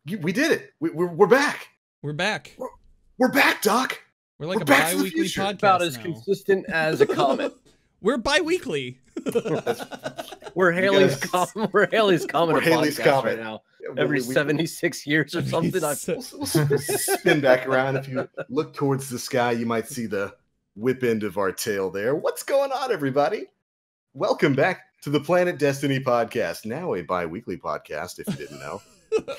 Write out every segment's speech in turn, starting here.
We did it. We're back. We're back. We're back, Doc. We're like a bi-weekly podcast about as now. consistent as a comet. We're bi-weekly. We're Haley's comet. We're Haley's comet. We're Haley's comet right now. Every 76 years or something. We'll spin back around. If you look towards the sky, you might see the whip end of our tail there. What's going on, everybody? Welcome back to the Planet Destiny podcast. Now a bi-weekly podcast, if you didn't know.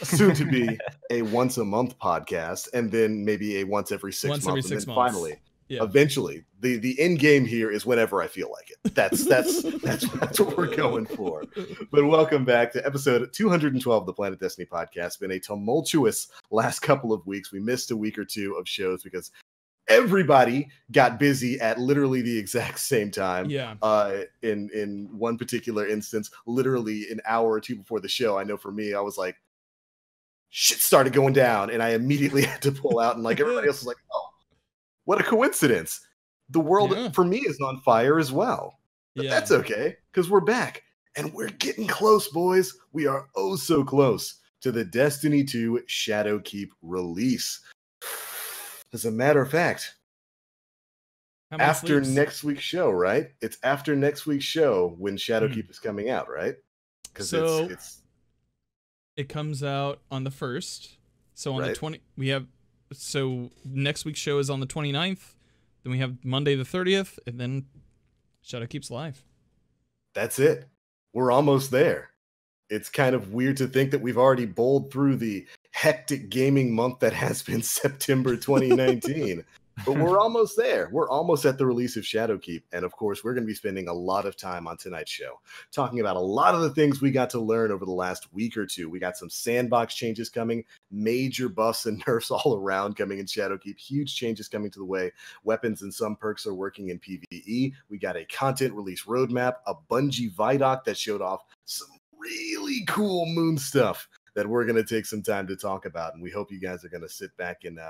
Soon to be a once-a-month podcast, and then maybe a once every 6 months. And then finally, eventually, the end game here is whenever I feel like it. That's what we're going for. But welcome back to episode 212 of the Planet Destiny podcast. It's been a tumultuous last couple of weeks. We missed a week or two of shows because everybody got busy at literally the exact same time. Yeah. In one particular instance, literally an hour or two before the show, I know for me, I was like, shit started going down, and I immediately had to pull out, and like everybody else was like, oh, what a coincidence. The world for me is on fire as well. But that's okay, because we're back, and we're getting close, boys. We are oh so close to the Destiny 2 Shadowkeep release. As a matter of fact, after next week's show, right? It's after next week's show when Shadowkeep is coming out, right? Because it comes out on the 1st. So on the 20th, we have, so next week's show is on the 29th. Then we have Monday the 30th, and then Shadowkeep's live. That's it. We're almost there. It's kind of weird to think that we've already bowled through the hectic gaming month that has been September 2019. But we're almost there. We're almost at the release of Shadowkeep. And of course, we're going to be spending a lot of time on tonight's show talking about a lot of the things we got to learn over the last week or two. We got some sandbox changes coming, major buffs and nerfs all around coming in Shadowkeep, huge changes coming to the way. Weapons and some perks are working in PvE. We got a content release roadmap, a Bungie Vidak that showed off some really cool moon stuff that we're going to take some time to talk about, and we hope you guys are going to sit back and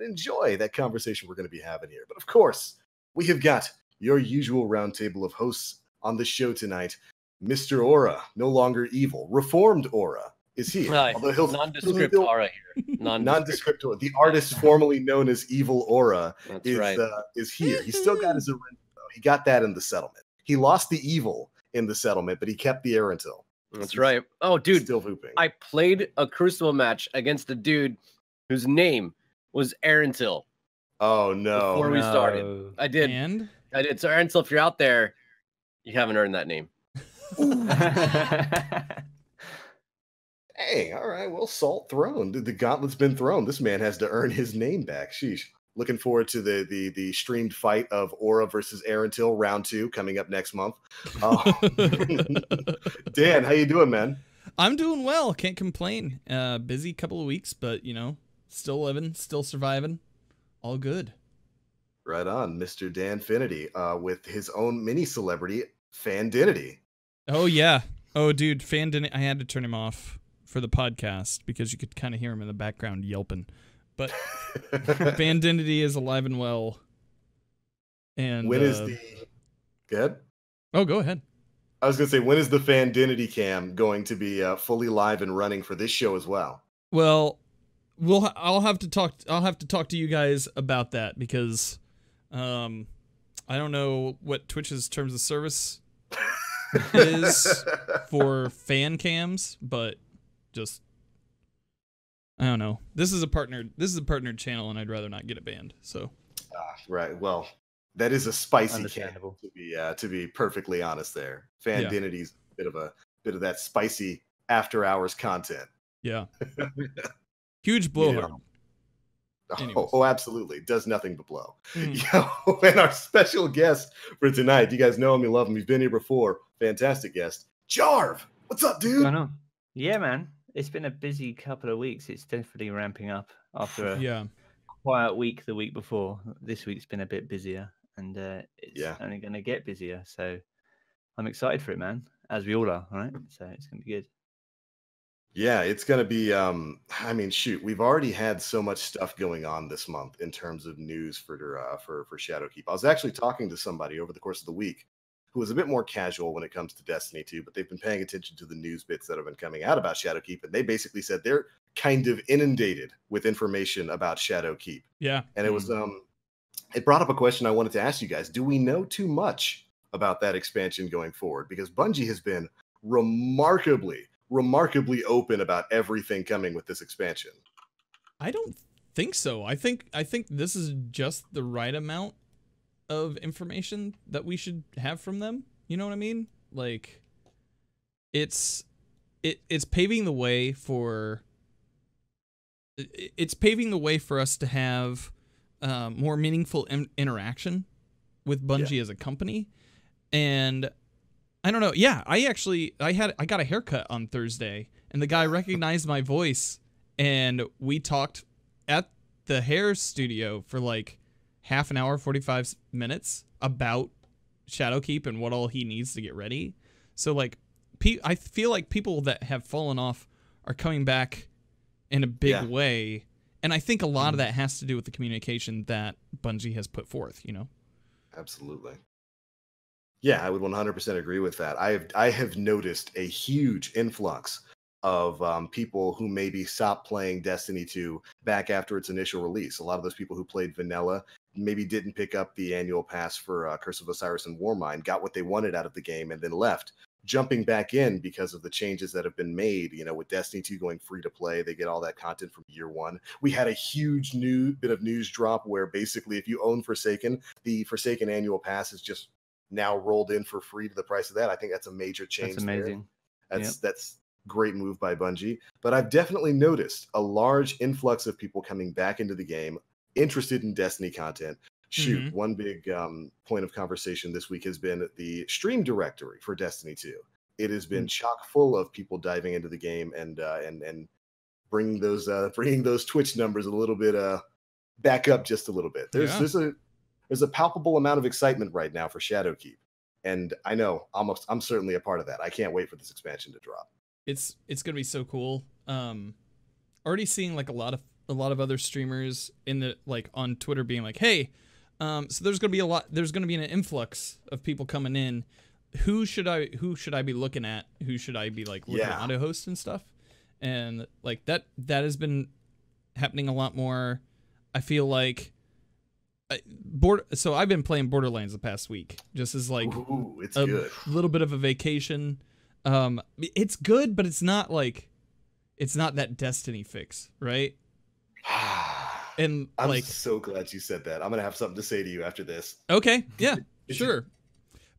enjoy that conversation we're going to be having here. But of course, we have got your usual roundtable of hosts on the show tonight. Mr. Aura, no longer evil, reformed Aura is here. Although he'll nondescript Aura here. Nondescript Aura. The artist formerly known as Evil Aura is here. He still got his Arentil. He got that in the settlement. He lost the evil in the settlement, but he kept the Arentil. That's right. Oh, dude, still hooping. I played a Crucible match against a dude whose name was Arentil. Oh, no. Before we started. I did. So, Arentil, if you're out there, you haven't earned that name. Hey, all right. Well, salt thrown. The gauntlet's been thrown. This man has to earn his name back. Sheesh. Looking forward to the streamed fight of Aura versus Arentil round 2 coming up next month. Dan, how you doing, man? I'm doing well. Can't complain. Busy couple of weeks, but you know, still living, still surviving. All good. Right on, Mr. Danfinity, with his own mini celebrity, Fandinity. Oh yeah. Oh dude, Fandinity. I had to turn him off for the podcast because you could kind of hear him in the background yelping. But Fandinity is alive and well. And when is the good? Oh, go ahead. I was gonna say, when is the Fandinity cam going to be fully live and running for this show as well? Well, I'll have to talk to you guys about that because I don't know what Twitch's terms of service is for fan cams, but just I don't know. This is a partnered channel, and I'd rather not get it banned. So, right. Well, that is a spicy cam, to be perfectly honest. There, Fandinity's a bit of that spicy after hours content. Yeah, huge blowhard. Oh, absolutely. Does nothing but blow. Yo, and our special guest for tonight, you guys know him, you love him. He's been here before. Fantastic guest, Jarv. What's up, dude? What's going on? Yeah, man. It's been a busy couple of weeks. It's definitely ramping up after a quiet week the week before. This week's been a bit busier, and it's only going to get busier. So I'm excited for it, man, as we all are, right? So it's going to be good. Yeah, it's going to be, I mean, shoot, we've already had so much stuff going on this month in terms of news for Shadowkeep. I was actually talking to somebody over the course of the week who is a bit more casual when it comes to Destiny 2, but they've been paying attention to the news bits that have been coming out about Shadowkeep, and they basically said they're kind of inundated with information about Shadowkeep. Yeah. And it was it brought up a question I wanted to ask you guys. Do we know too much about that expansion going forward? Because Bungie has been remarkably open about everything coming with this expansion. I don't think so. I think this is just the right amount of information that we should have from them. You know what I mean? Like, it's paving the way for us to have more meaningful interaction with Bungie as a company. And I don't know. Yeah, I got a haircut on Thursday, and the guy recognized my voice, and we talked at the hair studio for like half an hour, 45 minutes about Shadowkeep and what all he needs to get ready. So like, I feel like people that have fallen off are coming back in a big way. And I think a lot of that has to do with the communication that Bungie has put forth, you know? Absolutely. Yeah, I would 100% agree with that. I have noticed a huge influx of people who maybe stopped playing Destiny 2 back after its initial release. A lot of those people who played vanilla maybe didn't pick up the annual pass for Curse of Osiris and Warmind, got what they wanted out of the game, and then left, jumping back in because of the changes that have been made. You know, with Destiny 2 going free to play, they get all that content from year one. We had a huge bit of news drop where basically if you own Forsaken, the Forsaken annual pass is just now rolled in for free to the price of that. I think that's a major change. That's amazing. That's great move by Bungie. But I've definitely noticed a large influx of people coming back into the game, interested in Destiny content. Shoot, one big point of conversation this week has been the stream directory for Destiny 2. It has been chock full of people diving into the game and bringing those Twitch numbers a little bit back up just a little bit. There's a palpable amount of excitement right now for Shadowkeep, and I know I'm certainly a part of that. I can't wait for this expansion to drop. It's gonna be so cool. Already seeing like a lot of other streamers in the like on Twitter being like, hey, so there's gonna be an influx of people coming in. Who should I be looking at? Who should I be like looking at auto host and stuff? And like that has been happening a lot more. I feel like so I've been playing Borderlands the past week, just as like good. Little bit of a vacation. It's good, but it's not that Destiny fix, right? And I'm so glad you said that. I'm gonna have something to say to you after this. Okay, yeah, sure.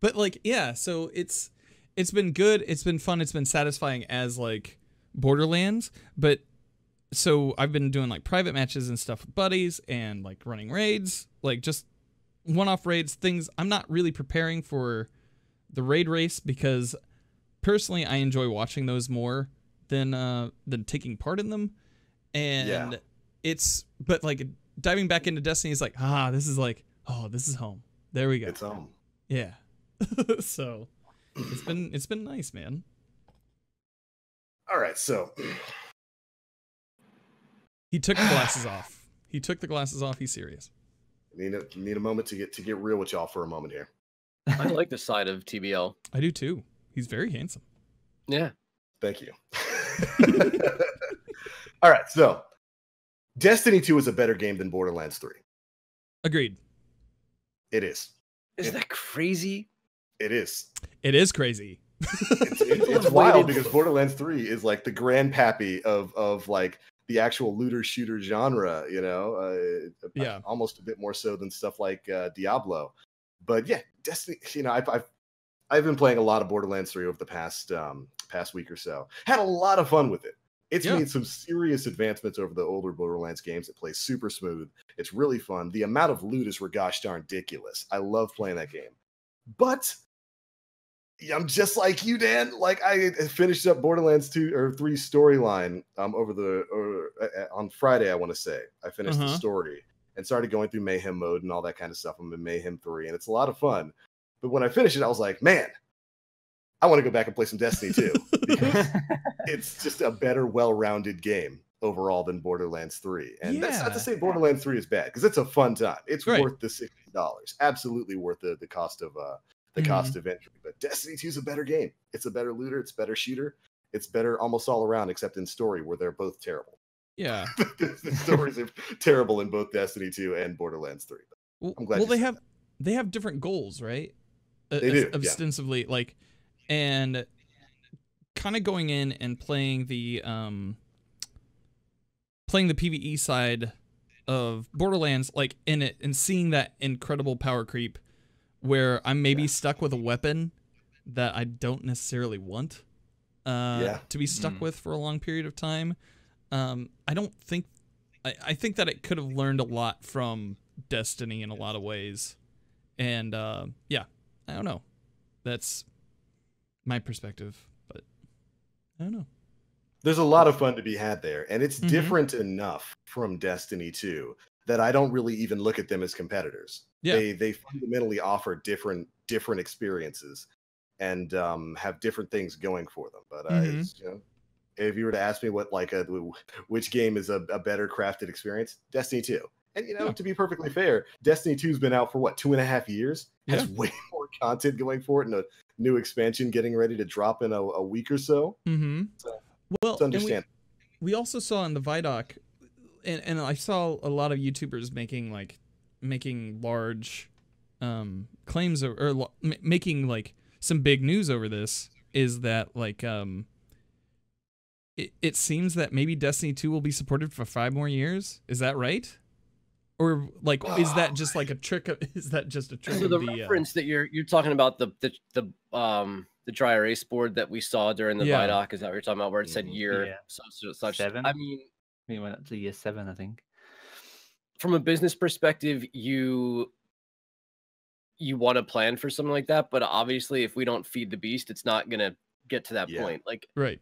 But like, yeah, so it's been good. It's been fun. It's been satisfying as like Borderlands. But so I've been doing like private matches and stuff with buddies and like running raids, like just one-off raids, things. I'm not really preparing for the raid race because personally I enjoy watching those more than taking part in them. And but like diving back into Destiny is like, this is home. There we go. It's home. Yeah. So it's been nice, man. All right, so he took the glasses off. He's serious. Need a moment to get real with y'all for a moment here. I like the side of TBL. I do too. He's very handsome. Yeah. Thank you. All right, so Destiny 2 is a better game than Borderlands 3. Agreed. It is. Isn't that crazy? It is. It is crazy. It's wild because Borderlands 3 is like the grandpappy of like the actual looter shooter genre, you know, almost a bit more so than stuff like Diablo. But yeah, Destiny, you know, I've been playing a lot of Borderlands 3 over the past week or so. Had a lot of fun with it. It's made some serious advancements over the older Borderlands games. It plays super smooth. It's really fun. The amount of loot is gosh darn ridiculous. I love playing that game. But I'm just like you, Dan. Like I finished up Borderlands 2 or 3 storyline on Friday, I want to say. I finished the story and started going through Mayhem mode and all that kind of stuff. I'm in Mayhem 3 and it's a lot of fun. But when I finished it, I was like, man, I want to go back and play some Destiny 2 because it's just a better, well-rounded game overall than Borderlands 3. And that's not to say Borderlands 3 is bad because it's a fun time. It's worth the $60. Absolutely worth the cost of cost of entry. But Destiny 2 is a better game. It's a better looter. It's a better shooter. It's better almost all around, except in story where they're both terrible. Yeah. The stories are terrible in both Destiny 2 and Borderlands 3. I'm glad. Well, they have different goals, right? They do, ostensibly, like, and kind of going in and playing the PvE side of Borderlands, like in it, and seeing that incredible power creep, where I'm maybe stuck with a weapon that I don't necessarily want to be stuck with for a long period of time. I don't think I think that it could have learned a lot from Destiny in a lot of ways, and yeah, I don't know. That's my perspective, but I don't know. There's a lot of fun to be had there, and it's different enough from Destiny 2 that I don't really even look at them as competitors. Yeah. They fundamentally offer different experiences and have different things going for them. But you know, if you were to ask me what which game is a better crafted experience, Destiny 2. And you know, to be perfectly fair, Destiny 2's been out for what, 2.5 years? Has way more content going for it, and a new expansion getting ready to drop in a week or so. So well, understand. We also saw in the Vidak, and I saw a lot of YouTubers making large claims or making like some big news over this, is that like it seems that maybe Destiny 2 will be supported for 5 more years. Is that right? Or like, is that just like a trick? Is that just a trick? So the reference that you're talking about, the dry erase board that we saw during the Vidak, is that what you're talking about, where it said year such? 7. I mean, we went up to year 7, I think. From a business perspective, you want to plan for something like that, but obviously, if we don't feed the beast, it's not gonna get to that point. Like, right?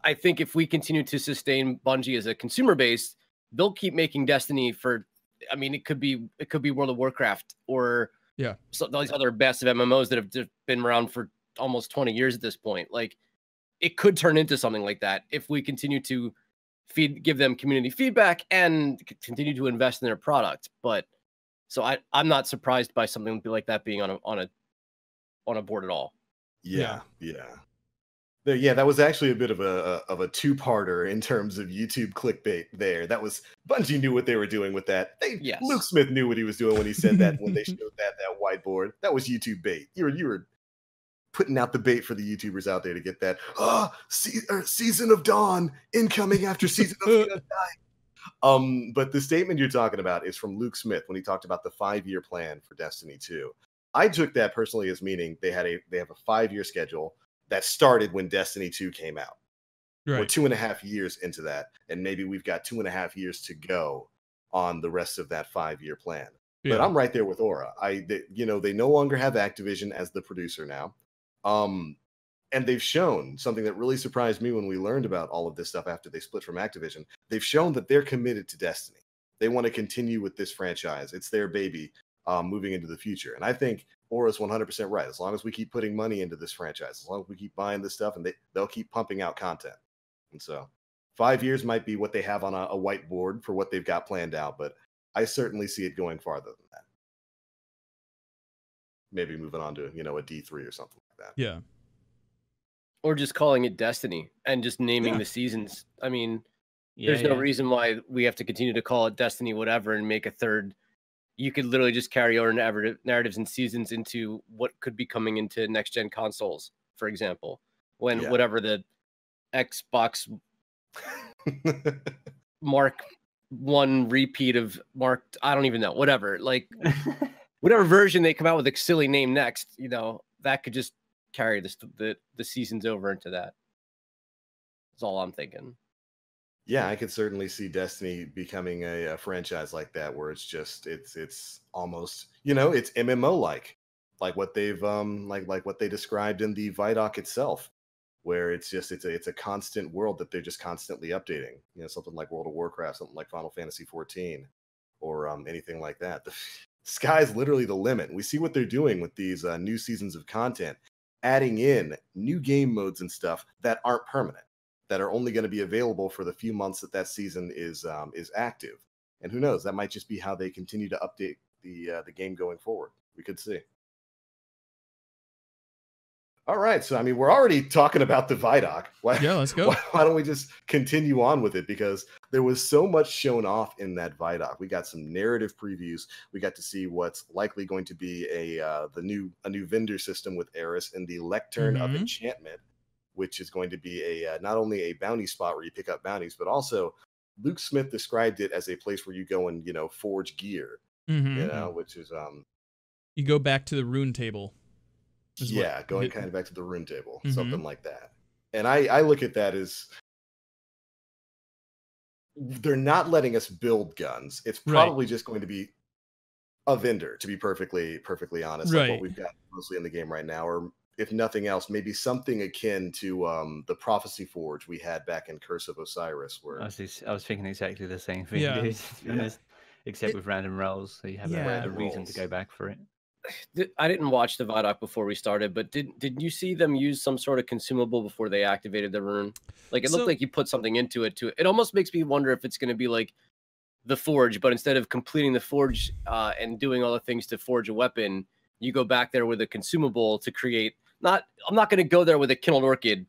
I think if we continue to sustain Bungie as a consumer base, they'll keep making Destiny for. I mean, it could be World of Warcraft or some these other massive MMOs that have been around for almost 20 years at this point. Like, it could turn into something like that if we continue to give them community feedback and continue to invest in their product. But so I'm not surprised by something like that being on a board at all. Yeah. Yeah, that was actually a bit of a two-parter in terms of YouTube clickbait there. That was, Bungie knew what they were doing with that. Luke Smith knew what he was doing when he said that, when they showed that whiteboard. That was YouTube bait. You were putting out the bait for the YouTubers out there to get that, Season of Dawn incoming after Season of Night. But the statement you're talking about is from Luke Smith when he talked about the 5-year plan for Destiny 2. I took that personally as meaning they have a 5-year schedule that started when Destiny 2 came out. Right. We're 2.5 years into that, and maybe we've got 2.5 years to go on the rest of that 5-year plan. Yeah. But I'm right there with Aura. They no longer have Activision as the producer now. And they've shown something that really surprised me when we learned about all of this stuff after they split from Activision. They've shown that they're committed to Destiny. They want to continue with this franchise. It's their baby moving into the future. And I think Aura's 100% right. As long as we keep putting money into this franchise, as long as we keep buying this stuff, and they'll keep pumping out content. And so 5 years might be what they have on a whiteboard for what they've got planned out, but I certainly see it going farther than that. Maybe moving on to, a D3 or something like that. Yeah. Or just calling it Destiny and just naming the seasons. I mean, there's no reason why we have to continue to call it Destiny whatever and make a third. You could literally just carry over narratives and seasons into what could be coming into next-gen consoles, for example. When whatever the Xbox Mark 1 repeat of I don't even know, whatever. Like, whatever version they come out with a silly name next, that could just carry the seasons over into that. That's all I'm thinking. Yeah, I could certainly see Destiny becoming a franchise like that, where it's almost, it's MMO like what they've like what they described in the Vidak itself, where it's a constant world that they're just constantly updating. Something like World of Warcraft, something like Final Fantasy 14, or anything like that. The sky's literally the limit. We see what they're doing with these new seasons of content, adding in new game modes and stuff that aren't permanent, that are only going to be available for the few months that season is active. And who knows, that might just be how they continue to update the game going forward. We could see. All right, so I mean, we're already talking about the Vidak. Yeah, let's go. Why don't we just continue on with it? Because there was so much shown off in that Vidak. We got some narrative previews. We got to see what's likely going to be a new vendor system with Eris and the Lectern of Enchantment, which is going to be a not only a bounty spot where you pick up bounties, but also Luke Smith described it as a place where you go and forge gear. Which is you go back to the rune table. Yeah, going kind of back to the rune table, something like that. And I look at that as they're not letting us build guns. It's probably just going to be a vendor, to be perfectly honest, like what we've got mostly in the game right now, or if nothing else, maybe something akin to the Prophecy Forge we had back in Curse of Osiris. Where I was thinking exactly the same thing, except with random rolls, so you have a reason to go back for it. I didn't watch the Vidak before we started, but did you see them use some sort of consumable before they activated the rune? Like it looked like you put something into it too. It almost makes me wonder if it's going to be like the forge, but instead of completing the forge and doing all the things to forge a weapon, you go back there with a consumable to create. I'm not going to go there with a kindled orchid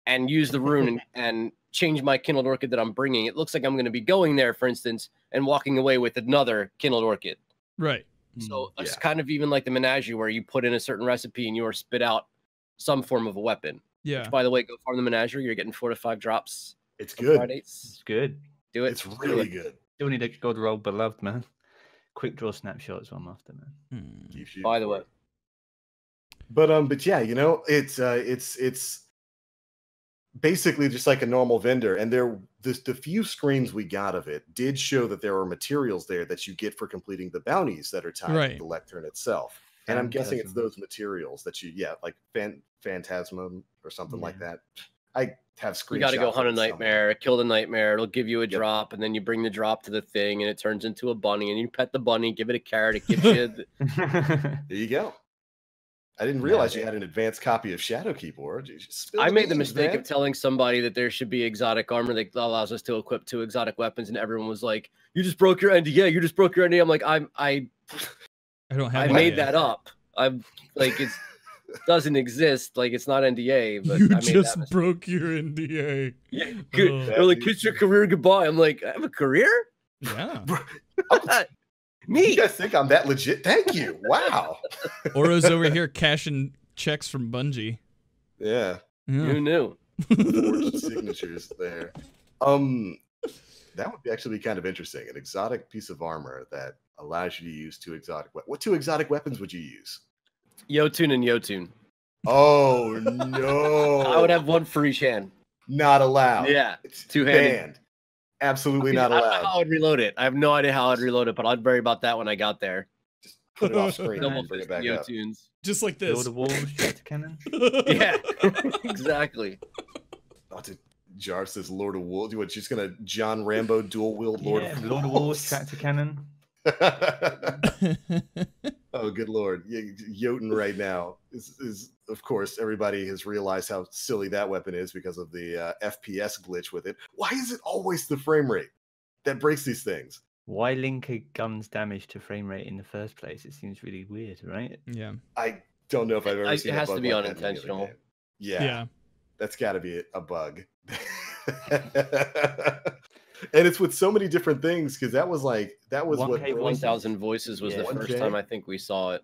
and use the rune and change my kindled orchid that I'm bringing. It looks like I'm going to be going there, for instance, and walking away with another kindled orchid. Right. So it's kind of even like the menagerie where you put in a certain recipe and you spit out some form of a weapon. Yeah. Which, by the way, go farm the menagerie. You're getting 4 to 5 drops. It's good. Fridays. It's good. Do it. It's really good. Still need a god roll beloved, man. Quick draw snapshot is what I'm after, man. By the way. But yeah, it's basically just like a normal vendor, and the few screens we got of it did show that there are materials there that you get for completing the bounties that are tied to the lectern itself. And I'm guessing it's those materials that like Phantasma or something like that. I have screenshots. You got to go hunt a nightmare, kill the nightmare. It'll give you a drop, and then you bring the drop to the thing, and it turns into a bunny, and you pet the bunny, give it a carrot, it gives you. There you go. I didn't realize you had an advanced copy of Shadow Keyboard. I made the mistake of telling somebody that there should be exotic armor that allows us to equip 2 exotic weapons, and everyone was like, "You just broke your NDA. You just broke your NDA." I'm like, I don't have. I made that up. I'm like, it doesn't exist. Like, it's not NDA. But you I made just broke your NDA. Yeah, they're like, kiss your career goodbye. I'm like, I have a career? Yeah. Me. You guys think I'm that legit? Thank you. Wow. Oro's over here cashing checks from Bungie. Yeah. Who knew? Forged signatures there. That would actually be kind of interesting. An exotic piece of armor that allows you to use 2 exotic weapons. What 2 exotic weapons would you use? Yotun and Yotun. Oh no. I would have 1 for each hand. Not allowed. Yeah. It's 2-handed. Absolutely not allowed. I don't know how I'd reload it. I have no idea how I'd reload it, but I'd worry about that when I got there. Just put it off screen and bring it back up. Just like this. Lord of Walls, tractor cannon. Yeah, exactly. Jar says Lord of Wolves. What, she's gonna John Rambo dual wield Lord of Wolves. Lord of Walls, tractor cannon. Oh, good Lord. Jotun right now is of course, everybody has realized how silly that weapon is because of the FPS glitch with it. Why is it always the frame rate that breaks these things? Why link a gun's damage to frame rate in the first place? It seems really weird, right? Yeah. I don't know if I've ever seen it. It has to be like unintentional. Yeah. That's got to be a bug. And it's with so many different things, because that was what 1,000 voices was the first time I think we saw it.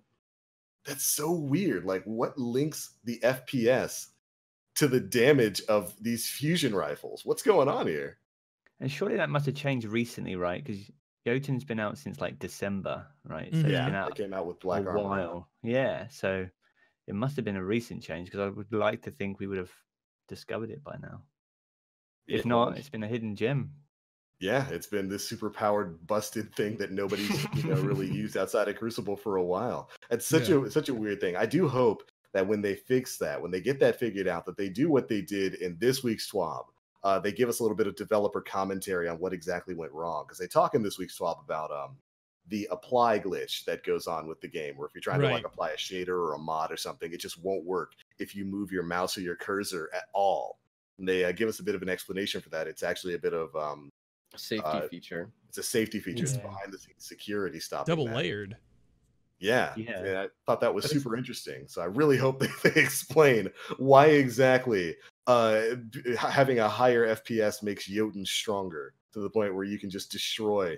That's so weird. Like, what links the FPS to the damage of these fusion rifles? What's going on here? And surely that must have changed recently, right? Because Jotun's been out since like December, right? So it came out with Black Armor. While. Yeah, so it must have been a recent change, because I would like to think we would have discovered it by now. If not, it's been a hidden gem. Yeah, it's been this super powered, busted thing that nobody's really used outside of Crucible for a while. It's such a weird thing. I do hope that when they fix that, when they get that figured out, that they do what they did in this week's SWAB. They give us a little bit of developer commentary on what exactly went wrong, because they talk in this week's SWAB about the apply glitch that goes on with the game, where if you're trying to like apply a shader or a mod or something, it just won't work if you move your mouse or your cursor at all. And they give us a bit of an explanation for that. It's actually a bit of safety feature. It's a safety feature. It's behind the scenes security stop. Double layered. Yeah, I thought that was super interesting. So I really hope they explain why exactly having a higher FPS makes Jotun stronger to the point where you can just destroy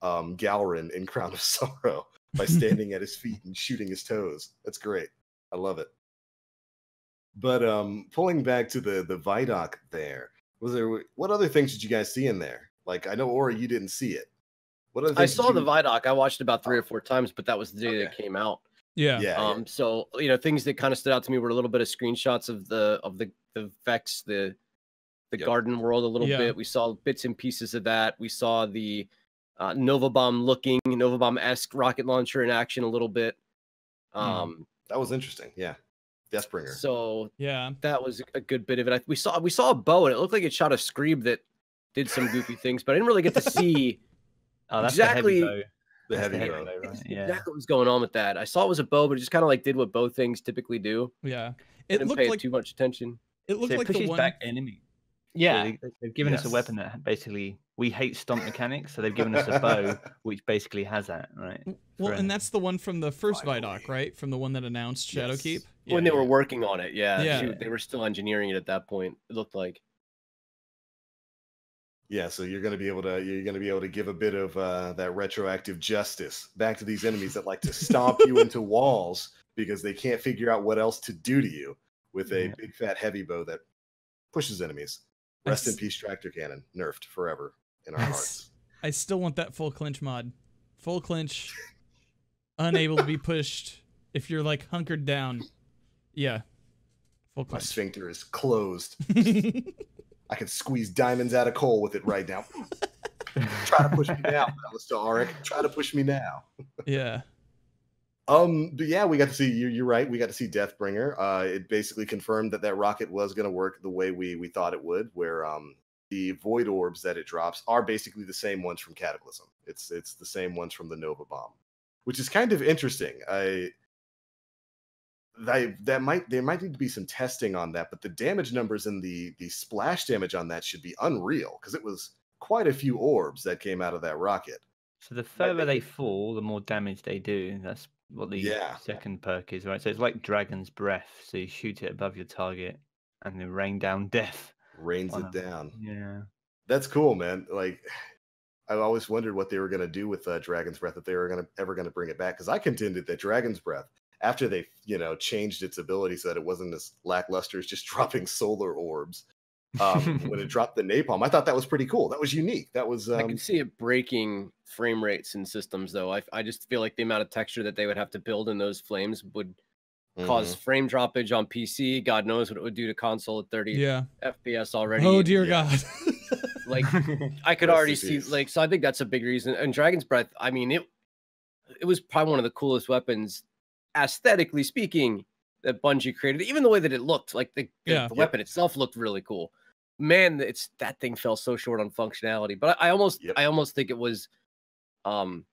Galrin in Crown of Sorrow by standing at his feet and shooting his toes. That's great. I love it. But pulling back to the Vidak there, what other things did you guys see in there? Like, I know, Ori, you didn't see it. What other things I saw the Vidak. I watched it about 3 or 4 times, but that was the day that it came out. Yeah. So things that kind of stood out to me were a little bit of screenshots of the Vex, the garden world a little bit. We saw bits and pieces of that. We saw the Nova Bomb-esque rocket launcher in action a little bit. That was interesting. Yeah. Deathbringer. So that was a good bit of it. We saw a bow, and it looked like it shot a Screeb that did some goofy things, but I didn't really get to see exactly the heavy bow, right? Exactly what was going on with that. I saw it was a bow, but it just kind of like did what bow things typically do. Yeah, it didn't pay like too much attention. It looked like pushes the one back enemy. Yeah, so they've given us a weapon that basically we hate stomp mechanics, so they've given us a bow which basically has that, right? Well, and that's the one from the first Vidak, right? From the one that announced Shadowkeep. When they were working on it, they were still engineering it at that point. It looked like. Yeah, so you're gonna be able to give a bit of that retroactive justice back to these enemies that like to stomp you into walls because they can't figure out what else to do to you with a big fat heavy bow that pushes enemies. Rest in peace, Tractor Cannon, nerfed forever in our hearts. I still want that full clinch mod. Full clinch, unable to be pushed if you're like hunkered down. Yeah, full clinch. My sphincter is closed. I can squeeze diamonds out of coal with it right now. Try to push me now, Alistair Auric. Try to push me now. Yeah. But yeah, we got to see, you're right, we got to see Deathbringer. It basically confirmed that rocket was going to work the way we thought it would, where the void orbs that it drops are basically the same ones from Cataclysm. It's the same ones from the Nova Bomb, which is kind of interesting. There might need to be some testing on that, but the damage numbers and the splash damage on that should be unreal, because it was quite a few orbs that came out of that rocket. So the further they fall, the more damage they do. That's what the second perk is, right? So it's like Dragon's Breath. So you shoot it above your target and then rain down death. Rains it down. Yeah. That's cool, man. Like, I always wondered what they were going to do with Dragon's Breath, if they were ever going to bring it back, because I contended that Dragon's Breath, after they changed its ability so that it wasn't as lackluster as just dropping solar orbs, when it dropped the napalm, I thought that was pretty cool. That was unique. That was I can see it breaking frame rates in systems, though. I just feel like the amount of texture that they would have to build in those flames would cause frame droppage on PC. God knows what it would do to console at 30 FPS already. Oh dear God. Like, I could already see, like, so I think that's a big reason. And Dragon's Breath, I mean, it was probably one of the coolest weapons, aesthetically speaking, that Bungie created. Even the way that it looked, like the weapon itself looked really cool. Man, that thing fell so short on functionality. But I almost think it was like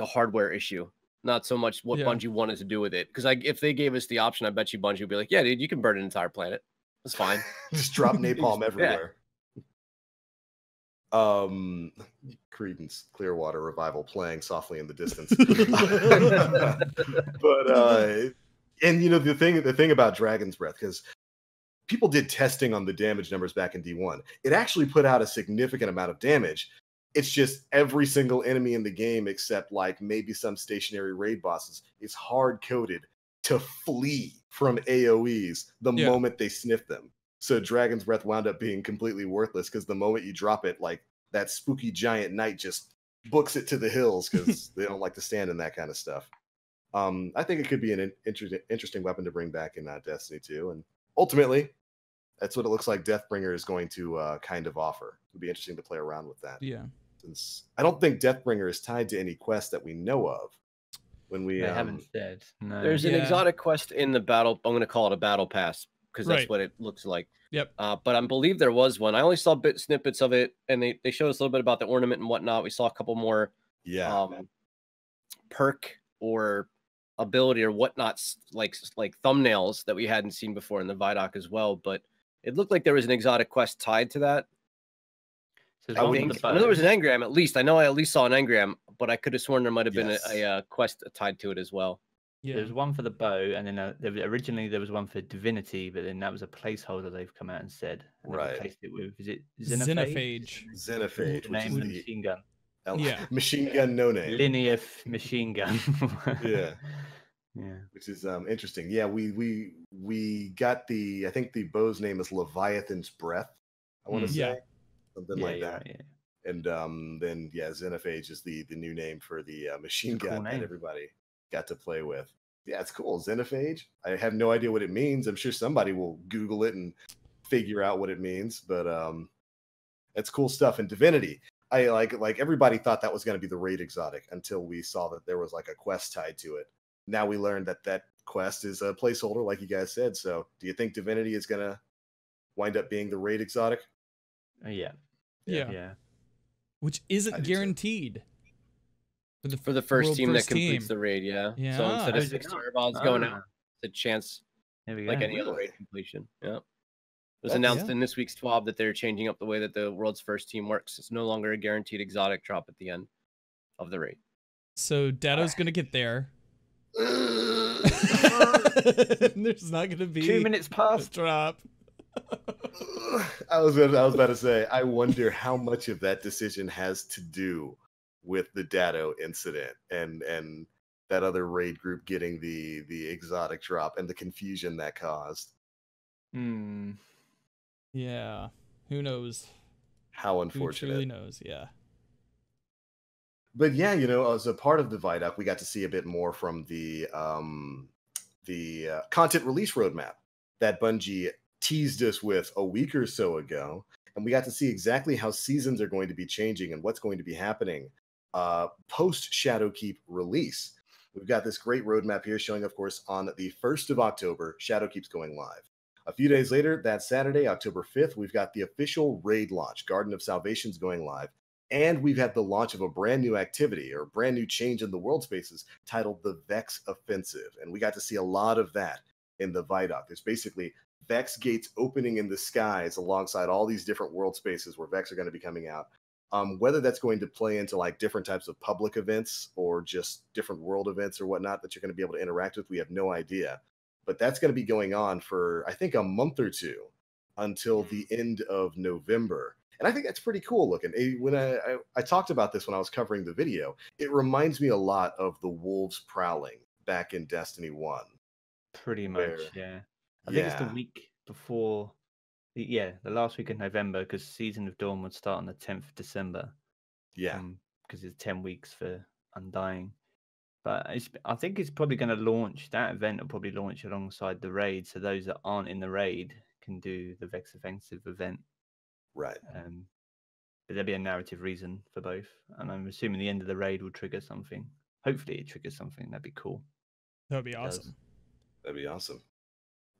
a hardware issue, not so much what Bungie wanted to do with it. Because if they gave us the option, I bet you Bungie would be like, yeah, dude, you can burn an entire planet. That's fine. Just drop napalm everywhere. Creedence Clearwater Revival playing softly in the distance. But and the thing about Dragon's Breath, because people did testing on the damage numbers back in D1, it actually put out a significant amount of damage. It's just every single enemy in the game, except like maybe some stationary raid bosses, is hard coded to flee from AoEs the moment they sniff them. So Dragon's Breath wound up being completely worthless, because the moment you drop it, like, that spooky giant knight just books it to the hills, because they don't like to stand in that kind of stuff. I think it could be an interesting weapon to bring back in Destiny 2. And ultimately, that's what it looks like Deathbringer is going to kind of offer. It'd be interesting to play around with that. Yeah. Since I don't think Deathbringer is tied to any quest that we know of. When we haven't said. No. There's an exotic quest in the battle. I'm going to call it a battle pass, because that's what it looks like. Yep. But I believe there was one. I only saw snippets of it, and they showed us a little bit about the ornament and whatnot. We saw a couple more perk or ability or whatnot, like thumbnails that we hadn't seen before in the Vidak as well. But it looked like there was an exotic quest tied to that. So I know there was an engram, at least. I know I at least saw an engram. but I could have sworn there might have been a quest tied to it as well. Yeah. There was one for the bow, and then originally there was one for Divinity, but then that was a placeholder they've come out and said. And right. Replaced it with, is it Xenophage? Xenophage, which is the machine gun. Yeah. Machine gun, no name. Linear machine gun. Yeah. Yeah. Which is interesting. Yeah, we got I think the bow's name is Leviathan's Breath, I want to say. Something like that. Yeah. And then Xenophage is the new name for the machine gun that everybody got to play with. Yeah, it's cool. Xenophage. I have no idea what it means. I'm sure somebody will Google it and figure out what it means, but it's cool stuff. And Divinity, I like everybody thought that was going to be the raid exotic until we saw that there was like a quest tied to it. Now we learned that quest is a placeholder, like you guys said. So do you think Divinity is going to wind up being the raid exotic? Yeah. Which isn't guaranteed. For the first team that completes the raid, So instead of 6 Jarvenis going out, it's a chance like any other raid completion. Yeah. It was announced in this week's TWAB that they're changing up the way that the world's first team works. It's no longer a guaranteed exotic drop at the end of the raid. So Dato's going to get there. There's not going to be 2 minutes past drop. I was about to say, I wonder how much of that decision has to do with the Dato incident and that other raid group getting the exotic drop and the confusion that caused. Yeah, who knows? How unfortunate. Who truly knows? Yeah. But yeah, as a part of the Vidak, we got to see a bit more from the content release roadmap that Bungie teased us with a week or so ago, and we got to see exactly how seasons are going to be changing and what's going to be happening post Shadowkeep release. We've got this great roadmap here showing, of course, on the 1st of October, Shadowkeep's going live. A few days later, that Saturday, October 5th, we've got the official raid launch, Garden of Salvation's going live. And we've had the launch of a brand new activity or a brand new change in the world spaces titled the Vex Offensive. And we got to see a lot of that in the Vidak. There's basically Vex gates opening in the skies alongside all these different world spaces where Vex are going to be coming out. Whether that's going to play into like different types of public events or just different world events or whatnot that you're going to be able to interact with, we have no idea. But that's going to be going on for, I think, a month or two until the end of November. And I think that's pretty cool looking. When I talked about this when I was covering the video, it reminds me a lot of the Wolves Prowling back in Destiny 1. Pretty much, yeah. I think it's the week before, the last week of November, because Season of Dawn would start on the 10th of December. Yeah. Because it's 10 weeks for Undying. But I think it's probably going to launch, that event will probably launch alongside the raid, so those that aren't in the raid can do the Vex Offensive event. Right. But there'll be a narrative reason for both. And I'm assuming the end of the raid will trigger something. Hopefully it triggers something. That'd be cool. That'd be awesome. That'd be awesome.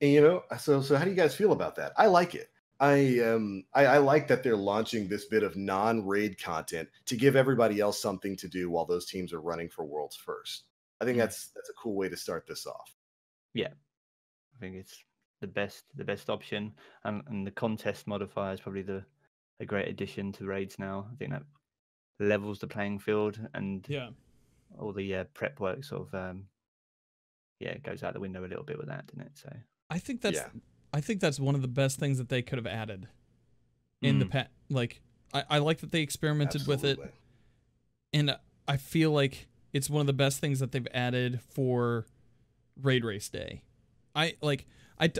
And so how do you guys feel about that? I like it. I like that they're launching this bit of non-raid content to give everybody else something to do while those teams are running for Worlds First. I think that's a cool way to start this off. Yeah, I think it's the best option, and the contest modifier is probably a great addition to raids now. I think that levels the playing field, and all the prep work sort of it goes out the window a little bit with that, doesn't it? So I think that's one of the best things that they could have added in the past. Like, I like that they experimented with it, and I feel like it's one of the best things that they've added for Raid Race Day. I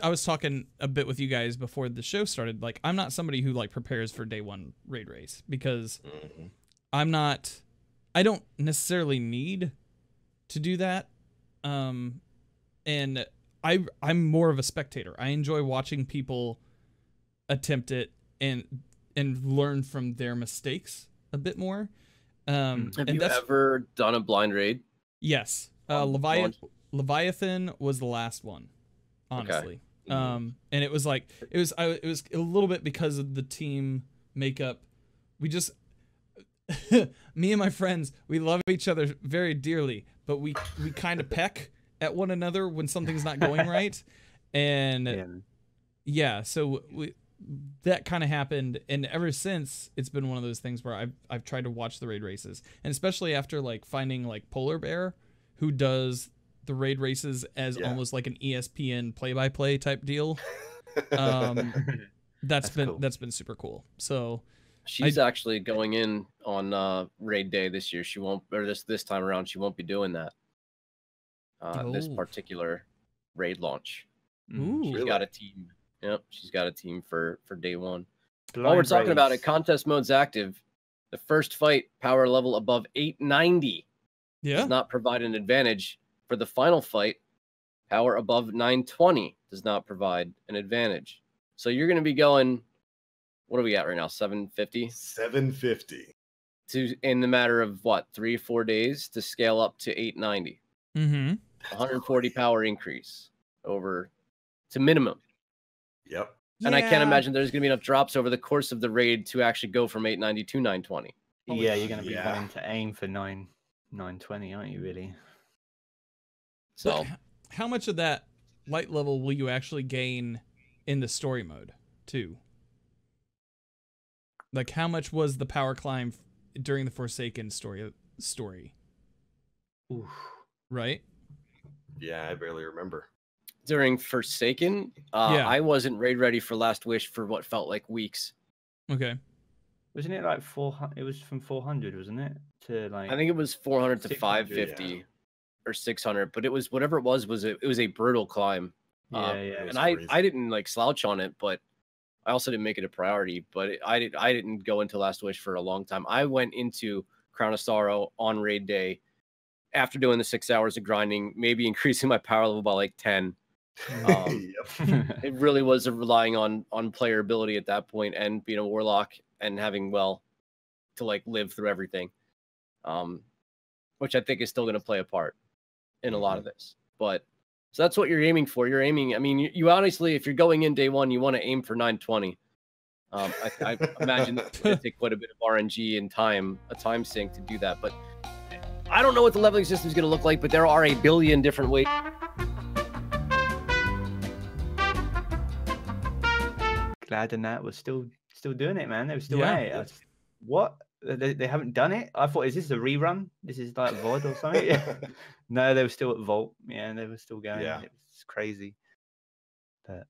was talking a bit with you guys before the show started. Like, I'm not somebody who like prepares for day one Raid Race because I don't necessarily need to do that. And I'm more of a spectator. I enjoy watching people attempt it and learn from their mistakes a bit more. Have you ever done a blind raid? Yes. Leviathan was the last one, honestly. Okay. And it was a little bit because of the team makeup. We just me and my friends, we love each other very dearly, but we kind of peck at one another when something's not going right. And so that kind of happened, and ever since it's been one of those things where I've tried to watch the raid races, and especially after like finding like Polar Bear, who does the raid races as almost like an ESPN play-by-play type deal. That's been super cool. So she's actually going in on raid day this year. She won't, or this time around, she won't be doing that. This particular raid launch. She's got a team. Yep, she's got a team for day one. While we're talking about it, contest mode's active. The first fight, power level above 890, does not provide an advantage. For the final fight, power above 920 does not provide an advantage. So you're going to be going, what are we at right now? 750? 750. In the matter of what, 3 or 4 days to scale up to 890. 140 power increase over to minimum. Yep. And I can't imagine there's going to be enough drops over the course of the raid to actually go from 890 to 920. Yeah, you're going to be wanting to aim for 920, aren't you, really? So, how much of that light level will you actually gain in the story mode, too? Like, how much was the power climb during the Forsaken story? Oof. Right? Yeah, I barely remember. During Forsaken, I wasn't raid ready for Last Wish for what felt like weeks. Okay. Wasn't it like 400? It was from 400, wasn't it? To like, I think it was 400 to 550 or 600, but it was whatever it was a brutal climb. And I didn't like slouch on it, but I also didn't make it a priority. But I didn't go into Last Wish for a long time. I went into Crown of Sorrow on raid day after doing the 6 hours of grinding, maybe increasing my power level by like 10. It really was relying on player ability at that point, and being a warlock and having to like live through everything, which I think is still going to play a part in a lot of this. But so that's what you're aiming for. You're aiming. I mean, you honestly, if you're going in day one, you want to aim for 920. I imagine it's going to take quite a bit of RNG and a time sink to do that. But I don't know what the leveling system is going to look like. But there are a billion different ways. Glad and that was still doing it, man. They were still at it. What? They haven't done it? I thought, is this a rerun? This is like VOD or something? No, they were still at Vault. Yeah, they were still going. Yeah. It was crazy. But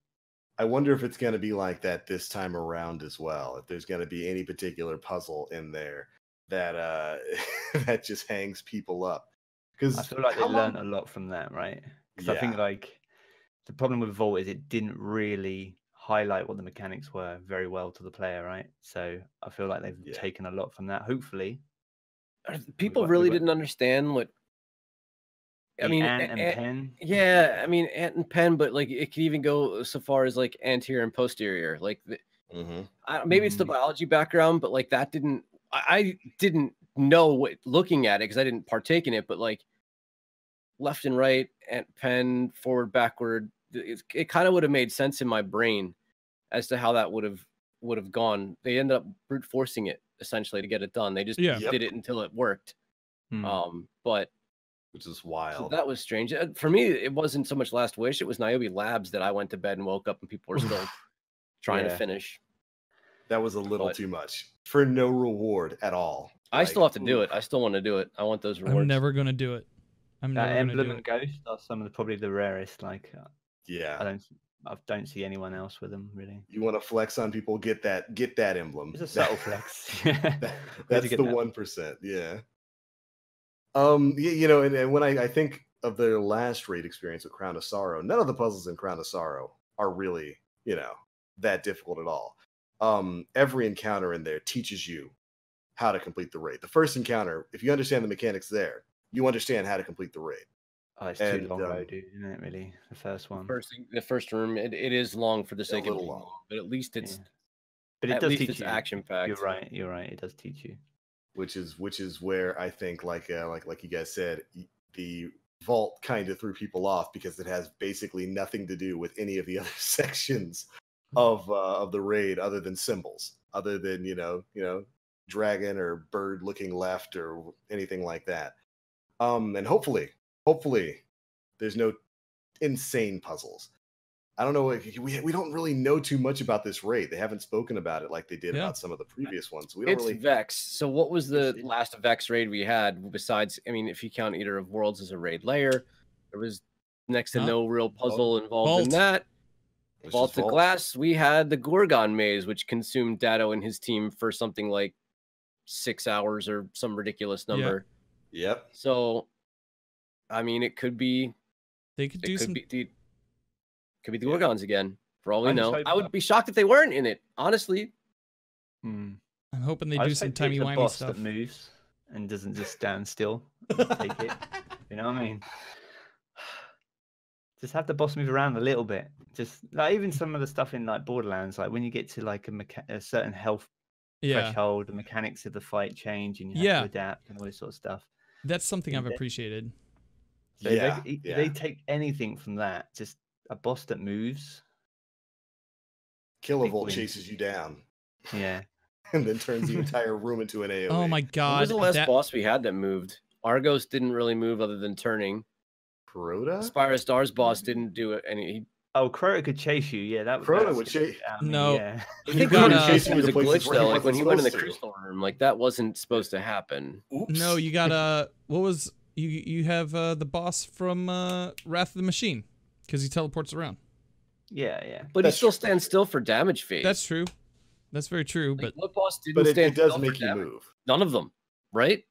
I wonder if it's going to be like that this time around as well. If there's going to be any particular puzzle in there that that just hangs people up. Because I feel like they learned a lot from that, right? Because I think like the problem with Vault is it didn't really highlight what the mechanics were very well to the player, right? So I feel like they've taken a lot from that. Hopefully, people really didn't understand what. I mean, ant and pen. Yeah, I mean ant and pen, but like it could even go so far as like anterior and posterior. Like, maybe it's the biology background, but like that didn't. I didn't know what looking at it because I didn't partake in it. But like left and right, ant pen, forward, backward. It kind of would have made sense in my brain as to how that would have gone. They ended up brute forcing it essentially to get it done. They just did it until it worked. But which is wild. So that was strange. For me, it wasn't so much Last Wish. It was Niobe Labs that I went to bed and woke up and people were still trying to finish. That was a little too much for no reward at all. I still have to do it. I still want to do it. I want those rewards. I'm never going to do it. Emblem and Ghost are some of probably the rarest. Like, I don't see anyone else with them really. You want to flex on people? Get that emblem. It's a subtle flex. That's the 1%. Yeah. You know, and when I think of their last raid experience with Crown of Sorrow, none of the puzzles in Crown of Sorrow are really, that difficult at all. Every encounter in there teaches you how to complete the raid. The first encounter, if you understand the mechanics there, you understand how to complete the raid. Oh, it's too long though, dude, isn't it? Really, the first one. The first room, it is long for the sake of long, but at least it's. But it does teach you. Action packed. You're right. It does teach you. Which is where I think, like you guys said, the vault kind of threw people off because it has basically nothing to do with any of the other sections of the raid, other than symbols, other than dragon or bird looking left or anything like that. And hopefully there's no insane puzzles. I don't know. We don't really know too much about this raid. They haven't spoken about it like they did about some of the previous ones. We don't really. Vex. So what was the last Vex raid we had besides? I mean, if you count Eater of Worlds as a raid layer, there was next to no real puzzle involved in that. Vault of Glass. We had the Gorgon maze, which consumed Datto and his team for something like 6 hours or some ridiculous number. Yep. So, I mean, it could be. They could do some. Could be the Gorgons again, for all we know. I would be shocked if they weren't in it, honestly. I'm hoping they do some timey-wimey stuff. That moves and doesn't just stand still. Take it. You know what I mean? Just have the boss move around a little bit. Just like even some of the stuff in like Borderlands, like when you get to like a certain health threshold, the mechanics of the fight change, and you have to adapt and all this sort of stuff. That's something I've appreciated. So they take anything from that, just a boss that moves. Kilovolt chases you down. Yeah. And then turns the entire room into an AoE. Oh my god. What was the last boss we had that moved? Argos didn't really move other than turning. Crota? Spyro Star's boss didn't do it any. Crota could chase you. Yeah, that was Crota would chase. No. Yeah. I think Crota chasing was a glitch though. Like when he went in the crystal room, like that wasn't supposed to happen. Oops. No, you got what was you have the boss from Wrath of the Machine because he teleports around. Yeah. But he still stands still for damage phase. That's true. That's very true. Like, but what boss didn't stand it does still make for you damage? move. None of them, right?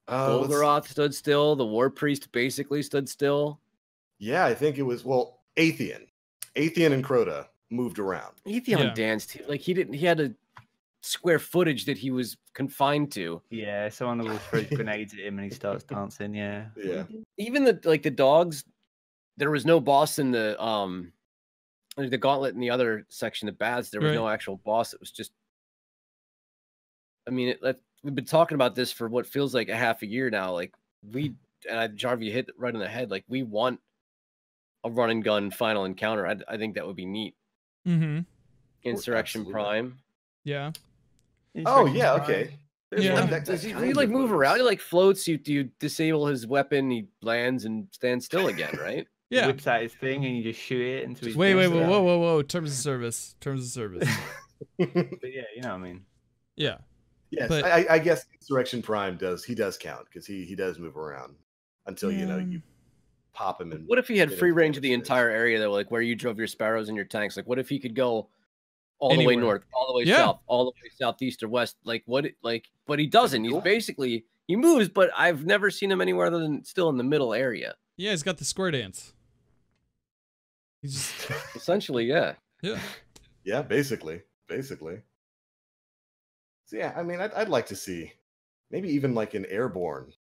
Golgoroth stood still. The War Priest basically stood still. Yeah, I think it was Atheon and Crota moved around. Atheon danced like he didn't. He had a square footage that he was confined to. Yeah, someone will throw grenades at him and he starts dancing. Yeah. Even the dogs. There was no boss in the gauntlet in the other section of baths. There was no actual boss. It was just. I mean, we've been talking about this for what feels like a half a year now. Like Jarvie hit it right on the head. Like we want a run and gun final encounter. I think that would be neat. Mm-hmm. Insurrection Prime. Yeah. Oh yeah. Okay. Does he like move around? He like floats. You disable his weapon. He lands and stands still again, right? Yeah. Whips out his thing and you just shoot it until he's whoa. Terms of service. But yeah, you know what I mean. Yeah. Yes, but I guess Insurrection Prime does count because he does move around until you pop him. And what if he had free range of the entire area though, like where you drove your sparrows and your tanks? Like what if he could go all the way north, all the way south, all the way southeast or west? But he doesn't. He's basically he moves, but I've never seen him anywhere other than still in the middle area. Yeah, he's got the square dance. He's just essentially, yeah. Yeah, basically. So yeah, I mean, I'd like to see maybe even like an airborne,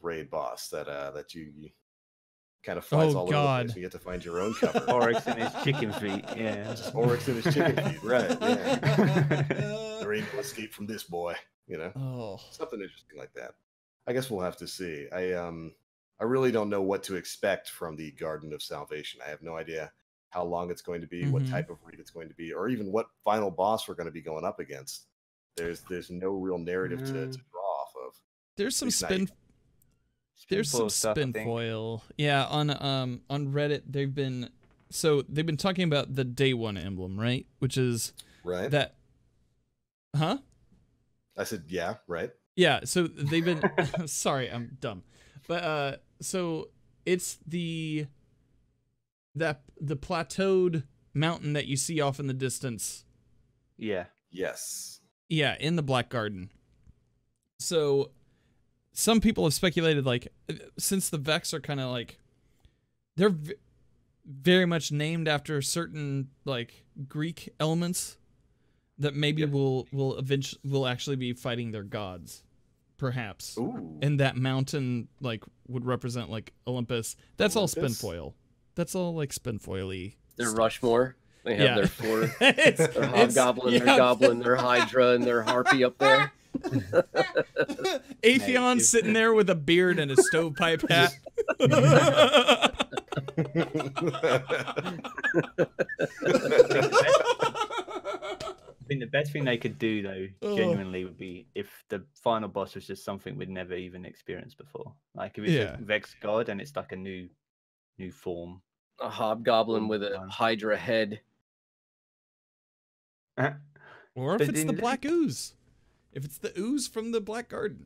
raid boss that you kind of flies all over the place. You get to find your own cover. Oryx and his chicken feet. Yeah. Oryx and his chicken feet. Right. Yeah. There ain't no escape from this boy. Something interesting like that. I guess we'll have to see. I really don't know what to expect from the Garden of Salvation. I have no idea how long it's going to be, what type of raid it's going to be, or even what final boss we're going to be going up against. There's no real narrative to draw off of. There's some spin foil. Yeah, on Reddit they've been talking about the Day One emblem, right? Which is that. Huh? I said yeah, right. Yeah, so they've been. Sorry, I'm dumb, but so it's the plateaued mountain that you see off in the distance. Yeah. Yes. Yeah, in the Black Garden. So some people have speculated, like, since the Vex are kind of like, they're very much named after certain like Greek elements, that maybe we'll actually be fighting their gods, perhaps. Ooh. And that mountain like would represent like Olympus. That's all spin foil. That's all like spin foily. They're Rushmore. They have their four. Their Hobgoblin, their Goblin, their Hydra, and their Harpy up there. Atheon sitting there with a beard and a stovepipe hat. I think the best thing they could do, though, genuinely, would be if the final boss was just something we'd never even experienced before. Like if it's a Vex God and it's like a new new form. A hobgoblin with a Hydra head. Or if it's the black ooze. If it's the ooze from the Black Garden.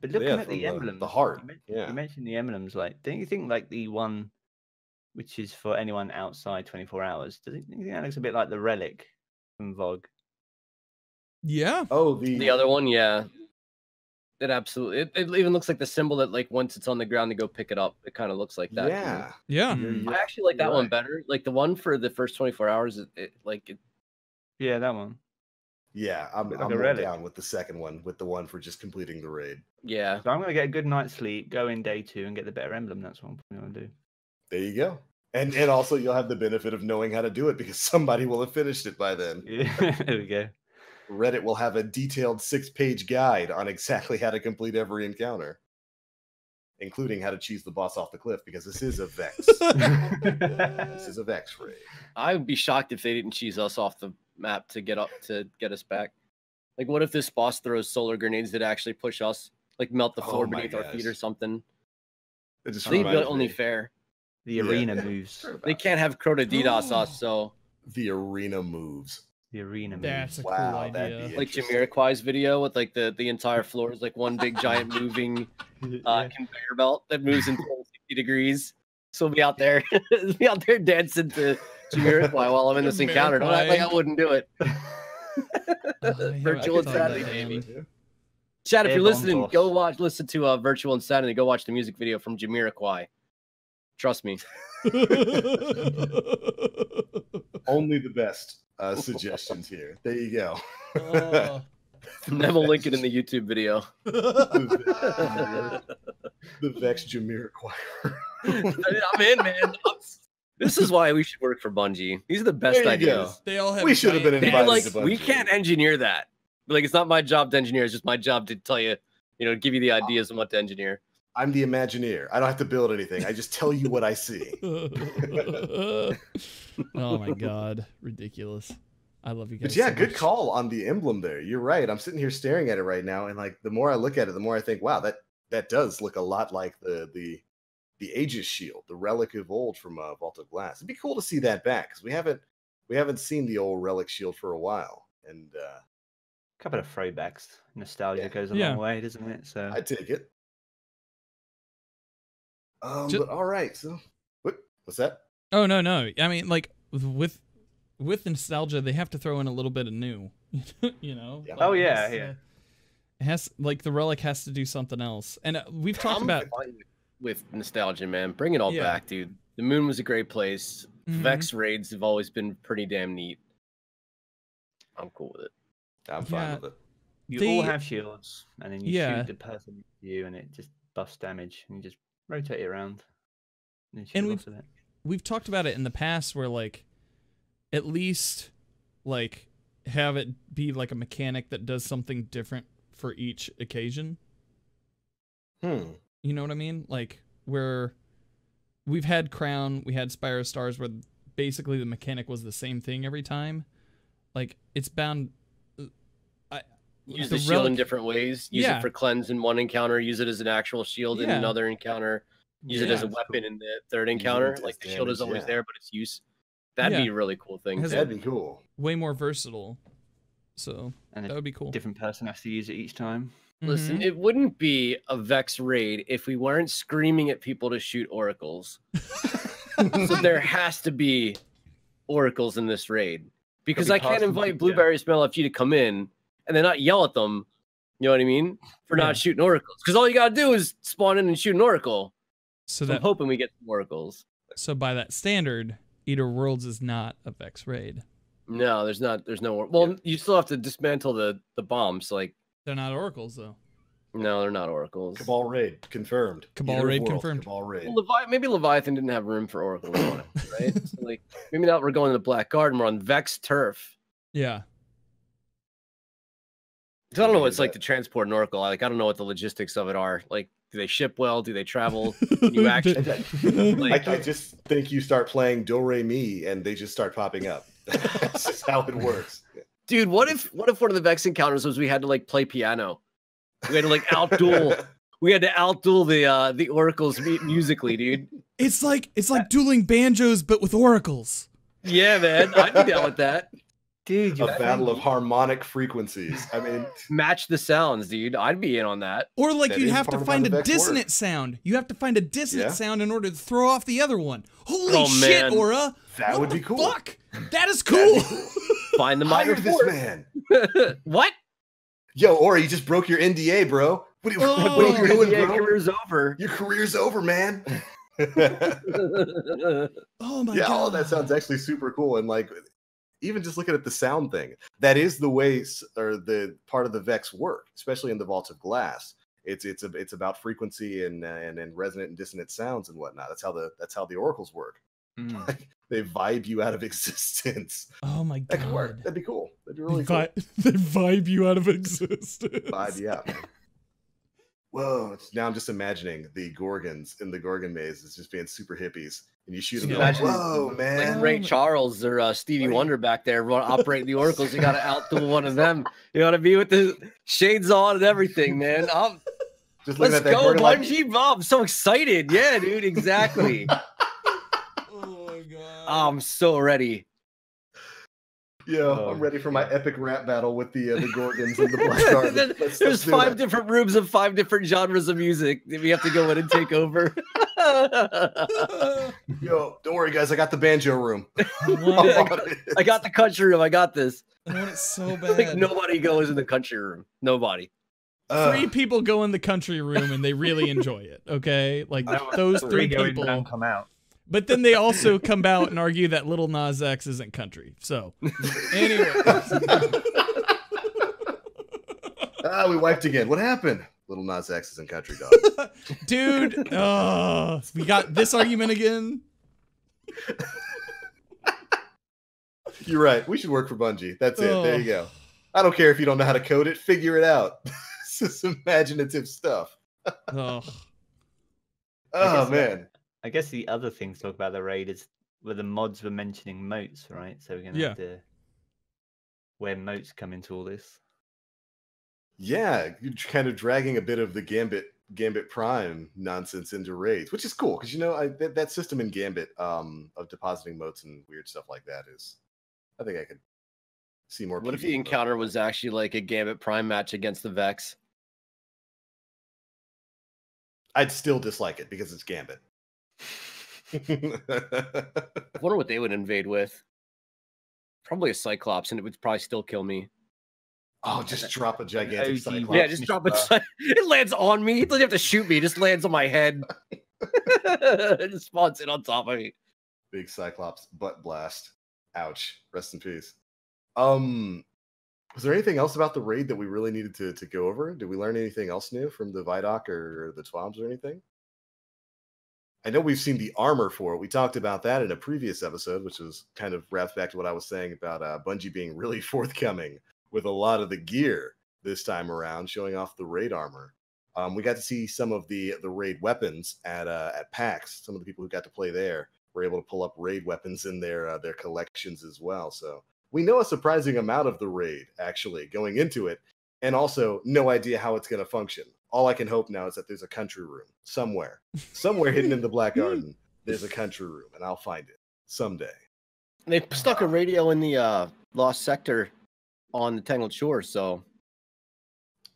But looking at the emblems, the heart. You mentioned the emblems. Like, don't you think like the one which is for anyone outside 24 hours? Do you think that looks a bit like the relic from Vogue? Yeah. Oh, the other one, yeah. It absolutely. It even looks like the symbol that, like, once it's on the ground, to go pick it up. It kind of looks like that. Yeah. Yeah. I actually like that one better. Like the one for the first 24 hours. Yeah, that one. Yeah, I'm more down with the second one, with the one for just completing the raid. Yeah. So I'm going to get a good night's sleep, go in day 2, and get the better emblem. That's what I'm going to do. There you go. And also you'll have the benefit of knowing how to do it because somebody will have finished it by then. Yeah, there we go. Reddit will have a detailed 6-page guide on exactly how to complete every encounter, including how to cheese the boss off the cliff, because this is a Vex. This is a Vex raid. I would be shocked if they didn't cheese us off the map to get us back. Like, what if this boss throws solar grenades that actually push us, like melt the floor beneath our feet or something? It just only fair. The arena moves. They can't have Crota DDoS us, so the arena moves. The arena moves. That's a cool idea. Like Jamiroquai's video with like the entire floor is like one big giant moving conveyor belt that moves in 60 degrees. So we'll be out there, dancing to Jamiroquai while I'm in this encounter. Don't act like I wouldn't do it. Virtual Insanity, baby. Chat, if you're listening, listen to Virtual Insanity. Go watch the music video from Jamiroquai. Trust me. Only the best suggestions here. There you go. Neville link it in the YouTube video. The Vex Jamiroquai. I'm in, man. This is why we should work for Bungie. These are the best ideas. They all have. We should have been invited to Bungie. We can't engineer that. Like, it's not my job to engineer. It's just my job to tell you, give you the ideas on what to engineer. I'm the Imagineer. I don't have to build anything. I just tell you what I see. Oh my god, ridiculous! I love you guys. But yeah, so good much. call on the emblem there. You're right. I'm sitting here staring at it right now, and like the more I look at it, the more I think, wow, that does look a lot like the Aegis shield, the Relic of Old from Vault of Glass. It'd be cool to see that back because we haven't seen the old Relic shield for a while, and a couple of throwbacks. Nostalgia goes a long way, doesn't it? So I take it. But all right. So what's that? Oh no. I mean, like with nostalgia, they have to throw in a little bit of new. Yeah. Like, oh yeah. It has, like, the relic has to do something else, and we've talked about with nostalgia, man. Bring it all back, dude. The moon was a great place. Vex raids have always been pretty damn neat. I'm cool with it. I'm fine with it. You all have shields, and then you shoot the person next to you, and it just buffs damage, and you just rotate it around. And we've talked about it in the past, where like at least like have it be like a mechanic that does something different for each occasion. You know what I mean? Like, where we've had Crown, we had Spire of Stars, where basically the mechanic was the same thing every time. Like, it's bound. Use the shield in different ways. Use it for cleanse in one encounter. Use it as an actual shield in another encounter. Use it as a weapon in the third encounter. Like, the shield is always there, but its use. That'd be a really cool thing. That'd be cool. Way more versatile. So that would be cool. Different person has to use it each time. Listen, it wouldn't be a Vex raid if we weren't screaming at people to shoot oracles. So there has to be oracles in this raid. Because I can't invite Blueberry Smell FG to come in and then not yell at them, you know what I mean, for not shooting oracles. Because all you gotta do is spawn in and shoot an oracle. So I'm hoping we get some oracles. So by that standard, Eater Worlds is not a Vex raid. No, there's no. Well, you still have to dismantle the bombs. Like, they're not oracles though. No, they're not oracles. Cabal raid confirmed. Cabal raid confirmed. Cabal raid. Well, maybe Leviathan didn't have room for oracles on it, right? So, like, maybe not. We're going to the Black Garden. We're on Vex turf. Yeah. I don't know what it's like to transport an oracle. I don't know what the logistics of it are. Like, do they ship well? Do they travel? You actually, I just think you start playing Do Re Mi and they just start popping up. That's just how it works. Dude, what if one of the Vex encounters was we had to like play piano? We had to like outduel. We had to outduel the oracles musically, dude. It's like dueling banjos, but with oracles. Yeah, man, I'd be down with that. Dude, a battle of harmonic frequencies. I mean, match the sounds, dude. I'd be in on that. Or like you'd have to find a dissonant sound. You have to find a dissonant sound in order to throw off the other one. Holy shit, man. Aura! That would be cool. Fuck? That is cool. Find the minor this man. What? Yo, Aura, you just broke your NDA, bro. What are you doing, bro? Your career's over. Your career's over, man. Oh my god. Yeah, all of that sounds actually super cool. And like, even just looking at the sound thing, that is the way, or the part of the Vex work, especially in the Vault of Glass. It's about frequency and resonant and dissonant sounds and whatnot. That's how the oracles work. Like, they vibe you out of existence. Oh my god, that could work. That'd be cool. That'd be really cool. They vibe you out of existence. Vibe you out, man. Whoa! Now I'm just imagining the Gorgons in the Gorgon maze as just being super hippies, and you shoot them. Whoa, man! Like Ray Charles or Stevie Wonder back there operating the oracles. You got to outduel one of them. You got to be with the shades on and everything, man. Just let's at that go, Gorgon, Bungie! I'm so excited. Yeah, dude, exactly. Oh my god! I'm so ready. Yeah, I'm ready for my epic rap battle with the Gorgons and the Black Garden. There's 5 different rooms of 5 different genres of music that we have to go in and take over. Yo, don't worry, guys. I got the banjo room. I got the country room. I got this. I want it so bad. Like nobody goes in the country room. Nobody. 3 people go in the country room and they really enjoy it. Okay, like those 3 people come out. But then they also come out and argue that Lil Nas X isn't country. So, anyway. We wiped again. What happened? Lil Nas X isn't country, dog. Dude, we got this argument again. You're right. We should work for Bungie. That's it. There you go. I don't care if you don't know how to code it. Figure it out. This is imaginative stuff. Oh man. I guess the other thing to talk about the raid is where the mods were mentioning motes, right? So we're gonna have to where motes come into all this. Yeah, you're kind of dragging a bit of the Gambit Prime nonsense into raids, which is cool because that system in Gambit of depositing motes and weird stuff like that is, I think I could see more. What if the encounter was actually like a Gambit Prime match against the Vex? I'd still dislike it because it's Gambit. I wonder what they would invade with. Probably a Cyclops, and it would probably still kill me. Oh, just drop a gigantic Cyclops. Yeah, just drop it. It lands on me. It doesn't have to shoot me. It just lands on my head. It just spawns in on top of me. Big Cyclops butt blast. Ouch. Rest in peace. Was there anything else about the raid that we really needed to go over? Did we learn anything else new from the Vidak or the Twabs or anything? I know we've seen the armor for it. We talked about that in a previous episode, which was kind of wraps back to what I was saying about Bungie being really forthcoming with a lot of the gear this time around, showing off the raid armor. We got to see some of the raid weapons at PAX. Some of the people who got to play there were able to pull up raid weapons in their collections as well. So we know a surprising amount of the raid actually going into it, and also no idea how it's going to function. All I can hope now is that there's a country room somewhere hidden in the Black Garden. There's a country room, and I'll find it someday. They stuck a radio in the Lost Sector on the Tangled Shore, so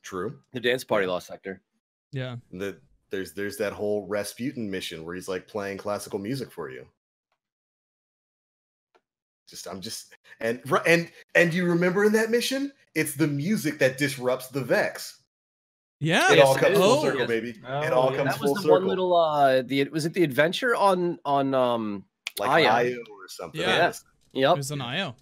true. The dance party Lost Sector. Yeah. There's that whole Rasputin mission where he's like playing classical music for you. And you remember in that mission, it's the music that disrupts the Vex. Yeah, it all comes full circle, baby. It all comes full circle. That was the one little. Was it the adventure on like IO or something? Yeah. Yep. It was an IO.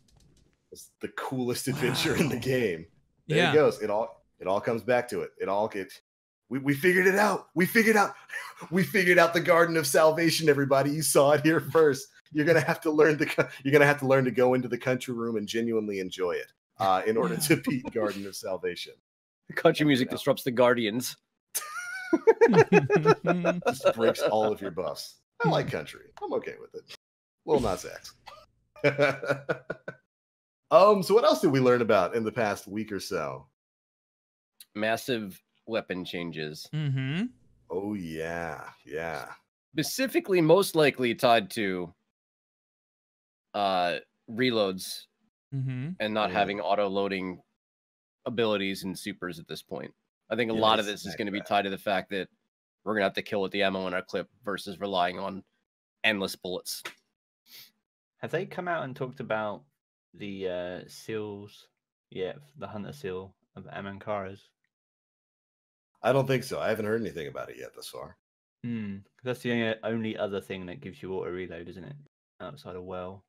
It's the coolest adventure in the game. There it goes. It all comes back to it. It all gets. We figured it out. We figured out the Garden of Salvation. Everybody, you saw it here first. You're gonna have to learn to go into the country room and genuinely enjoy it in order to beat Garden of Salvation. Country music disrupts the Guardians. Just breaks all of your buffs. I like country. I'm okay with it. Lil Nas X. So what else did we learn about in the past week or so? Massive weapon changes. Mm-hmm. Oh yeah. Specifically, most likely tied to reloads and not having auto loading abilities and supers at this point. I think a lot of this is going to be tied to the fact that we're going to have to kill with the ammo in our clip versus relying on endless bullets. Have they come out and talked about the seals? Yeah, the hunter seal of Amankaras. I don't think so. I haven't heard anything about it yet thus far. That's the only other thing that gives you auto reload, isn't it? Outside of well.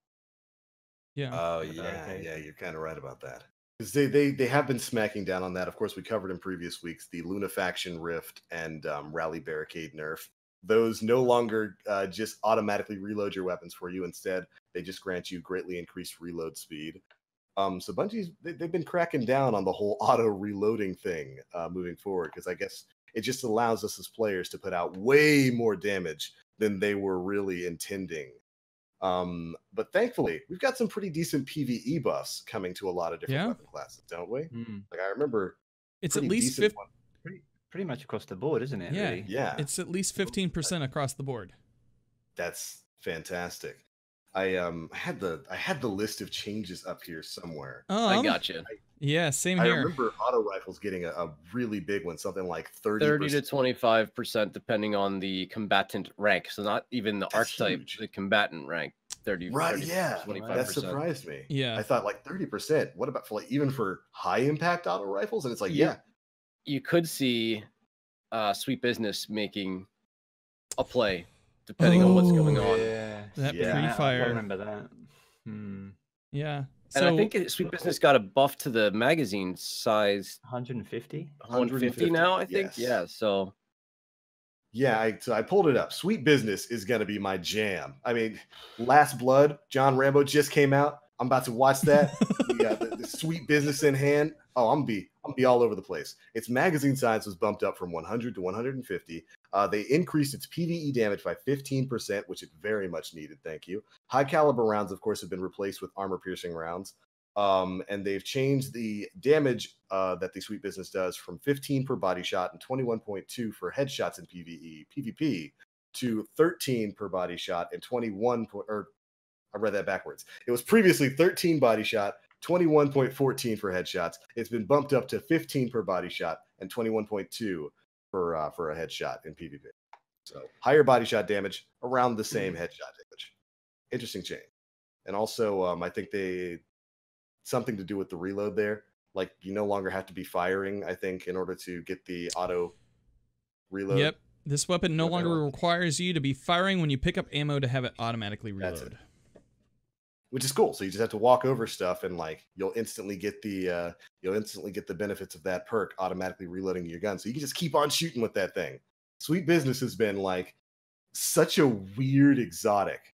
Yeah. Oh yeah, you're kind of right about that. Because they have been smacking down on that. Of course, we covered in previous weeks the Lunafaction Rift and Rally Barricade nerf. Those no longer just automatically reload your weapons for you. Instead, they just grant you greatly increased reload speed. So Bungie's they've been cracking down on the whole auto reloading thing moving forward, because I guess it just allows us as players to put out way more damage than they were really intending. But thankfully, we've got some pretty decent PvE buffs coming to a lot of different weapon classes, don't we? Like I remember, it's at least 50. Pretty much across the board, isn't it? Yeah, really? Yeah. It's at least 15% across the board. That's fantastic. I had the list of changes up here somewhere. I gotcha. Yeah, same here. I remember auto rifles getting a really big one, something like 30 to 25%, depending on the combatant rank. So not even the archetype, huge. The combatant rank. 30, right? 30 yeah, 25%. That surprised me. Yeah, I thought like 30%. What about for even for high impact auto rifles? And it's like, you could see Sweet Business making a play depending on what's going on. That pre-fire. I remember that. Yeah. And I think Sweet Business got a buff to the magazine size. 150? 150 now, I think. Yes. Yeah, so. Yeah, so I pulled it up. Sweet Business is going to be my jam. I mean, Last Blood, John Rambo just came out. I'm about to watch that. We got the Sweet Business in hand. Oh, I'm gonna be all over the place. Its magazine size was bumped up from 100 to 150. They increased its PvE damage by 15%, which it very much needed. Thank you. High caliber rounds, of course, have been replaced with armor piercing rounds. And they've changed the damage that the Sweet Business does from 15 per body shot and 21.2 for headshots in PvP to 13 per body shot and 21. I read that backwards. It was previously 13 body shot, 21.14 for headshots. It's been bumped up to 15 per body shot and 21.2 for a headshot in PvP. So higher body shot damage, around the same headshot damage. Interesting change. And also, I think something to do with the reload there. Like you no longer have to be firing, I think, in order to get the auto reload. Yep. This weapon no longer requires you to be firing when you pick up ammo to have it automatically reload. Which is cool. So you just have to walk over stuff, and like you'll instantly get the benefits of that perk automatically reloading your gun. So you can just keep on shooting with that thing. Sweet Business has been like such a weird exotic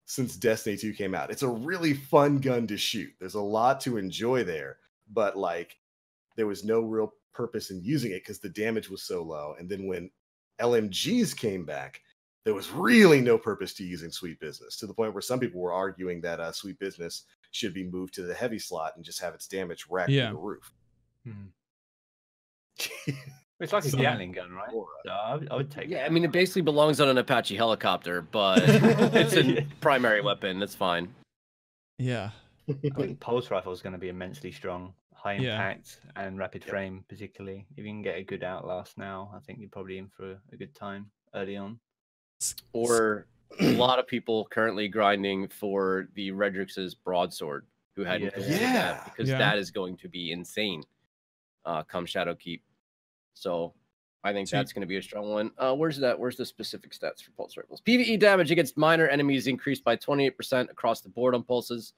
since Destiny 2 came out. It's a really fun gun to shoot. There's a lot to enjoy there, but like there was no real purpose in using it because the damage was so low. And then when LMGs came back, there was really no purpose to using Sweet Business, to the point where some people were arguing that Sweet Business should be moved to the heavy slot and just have its damage racked through the roof. It's like a Gatling gun, right? So I would take it. I mean, it basically belongs on an Apache helicopter, but it's a primary weapon. That's fine. Yeah. I think Pulse Rifle is going to be immensely strong. High impact and rapid frame, particularly. If you can get a good outlast now, I think you're probably in for a good time early on. Or a lot of people currently grinding for the Redrix's broadsword, who hadn't considered that, because that is going to be insane come Shadowkeep. So I think that's going to be a strong one. Where's the specific stats for pulse rifles? PvE damage against minor enemies increased by 28% across the board on pulses.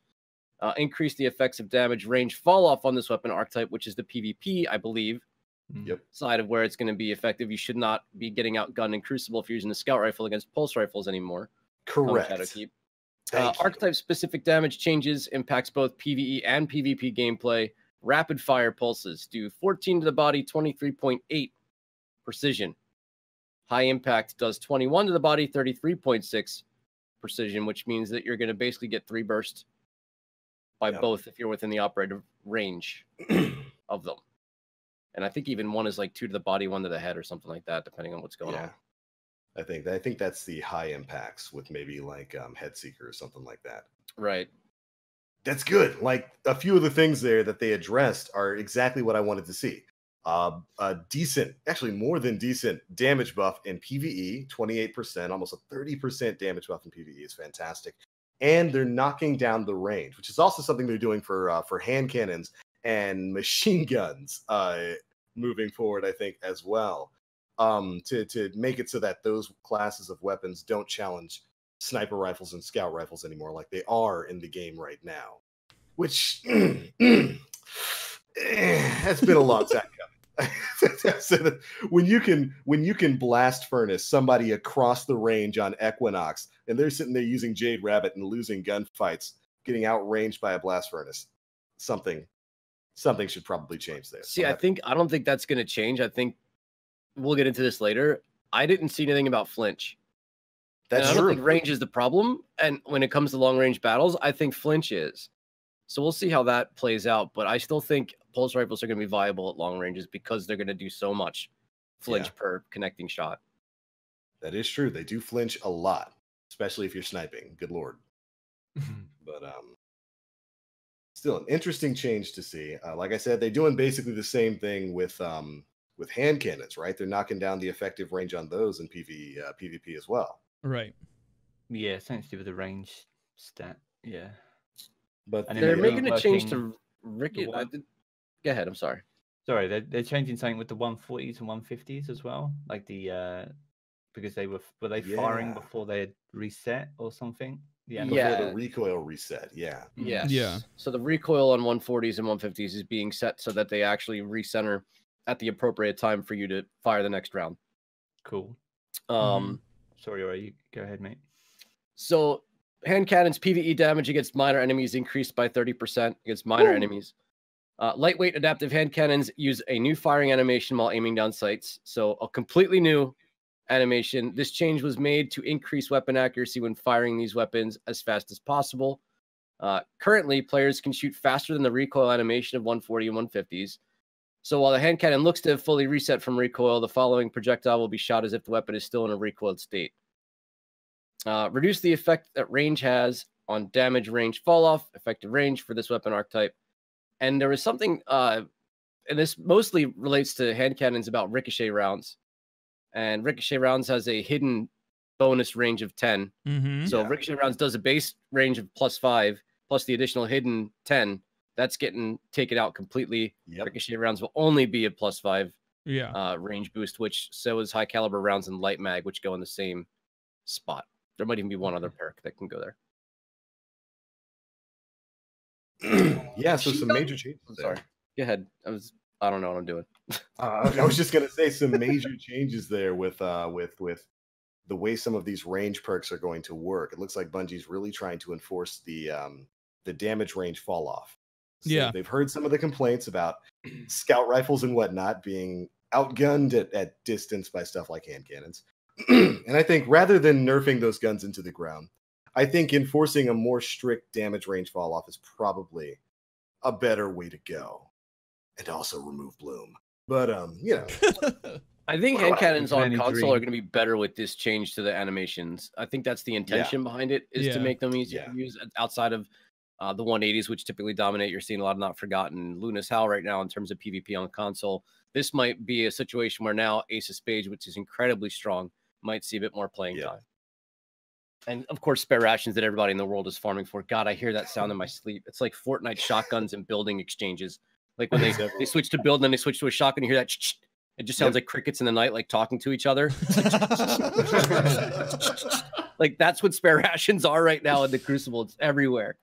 Increase the effects of damage range fall off on this weapon archetype, which is the PvP, I believe. Side of where it's going to be effective. You should not be getting outgunned in Crucible if you're using the scout rifle against pulse rifles anymore. Correct. Archetype specific damage changes impacts both PvE and PvP gameplay. Rapid fire pulses do 14 to the body, 23.8 precision. High impact does 21 to the body, 33.6 precision, which means that you're going to basically get 3 bursts by both if you're within the operative range of them. And I think even one is like 2 to the body, 1 to the head or something like that, depending on what's going on. I think that's the high impacts with maybe like Headseeker or something like that. Right. That's good. Like a few of the things there that they addressed are exactly what I wanted to see. A decent, actually more than decent damage buff in PvE, 28%, almost a 30% damage buff in PvE is fantastic. And they're knocking down the range, which is also something they're doing for hand cannons and machine guns moving forward, I think, as well. To make it so that those classes of weapons don't challenge sniper rifles and scout rifles anymore like they are in the game right now, which has been a long time coming. So when you can blast furnace somebody across the range on Equinox and they're sitting there using Jade Rabbit and losing gunfights, getting outranged by a blast furnace, something should probably change there. See, I don't think that's going to change. I think we'll get into this later. I didn't see anything about flinch. That's I true. don't think range is the problem. And when it comes to long range battles, I think flinch is. So we'll see how that plays out. But I still think pulse rifles are going to be viable at long ranges because they're going to do so much flinch per connecting shot. That is true. They do flinch a lot, especially if you're sniping. Good Lord. But still an interesting change to see. Like I said, they're doing basically the same thing with hand cannons, right? They're knocking down the effective range on those in PvP as well. Right. Yeah, something to do with the range stat. Yeah. But they're making a change to Ricky. Go ahead. I'm sorry. Sorry, they're changing something with the 140s and 150s as well, like the because they were they firing before they had reset or something. Yeah, before the recoil reset. Yeah. Yes. Yeah. So the recoil on 140s and 150s is being set so that they actually recenter at the appropriate time for you to fire the next round. Cool. Sorry, Ori, you go ahead, mate. So hand cannons PvE damage against minor enemies increased by 30% against minor enemies. Lightweight adaptive hand cannons use a new firing animation while aiming down sights. So a completely new animation. This change was made to increase weapon accuracy when firing these weapons as fast as possible. Currently, players can shoot faster than the recoil animation of 140 and 150s. So while the hand cannon looks to have fully reset from recoil, the following projectile will be shot as if the weapon is still in a recoiled state. Reduce the effect that range has on damage range fall off, effective range for this weapon archetype. And there was something, and this mostly relates to hand cannons about ricochet rounds. And ricochet rounds has a hidden bonus range of 10. So ricochet rounds does a base range of +5, plus the additional hidden 10. That's getting taken out completely. Ricochet rounds will only be a +5 range boost, which so is high caliber rounds and light mag, which go in the same spot. There might even be one other perk that can go there. Yeah, so some major changes. Sorry. Go ahead. I don't know what I'm doing. I was just gonna say some major changes there with the way some of these range perks are going to work. It looks like Bungie's really trying to enforce the damage range fall off. So they've heard some of the complaints about scout rifles and whatnot being outgunned at distance by stuff like hand cannons. And I think rather than nerfing those guns into the ground, I think enforcing a more strict damage range fall off is probably a better way to go. And also remove Bloom. But I think hand cannons on console are going to be better with this change to the animations. I think that's the intention behind it, is to make them easier to use outside of the 180s, which typically dominate. You're seeing a lot of Not Forgotten, Luna's Howl right now in terms of PvP on console. This might be a situation where now Ace of Spades, which is incredibly strong, might see a bit more playing time. And of course, spare rations that everybody in the world is farming for. God, I hear that sound in my sleep. It's like Fortnite shotguns and building exchanges. Like when they switch to build and then they switch to a shotgun, you hear that. It just sounds like crickets in the night, like talking to each other. Like that's what spare rations are right now in the Crucible. It's everywhere.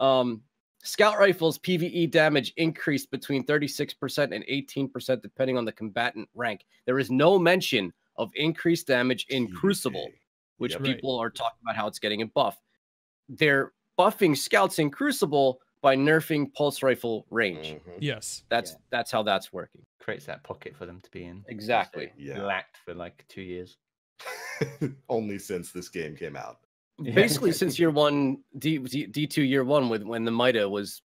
Scout rifles PvE damage increased between 36% and 18% depending on the combatant rank. There is no mention of increased damage in Crucible, which people are talking about how it's getting a buff. They're buffing scouts in Crucible by nerfing pulse rifle range. Yes. That's how that's working. Creates that pocket for them to be in. Exactly. Lacked for like 2 years. Only since this game came out. Basically since year one, D2 year one, when the Mida was,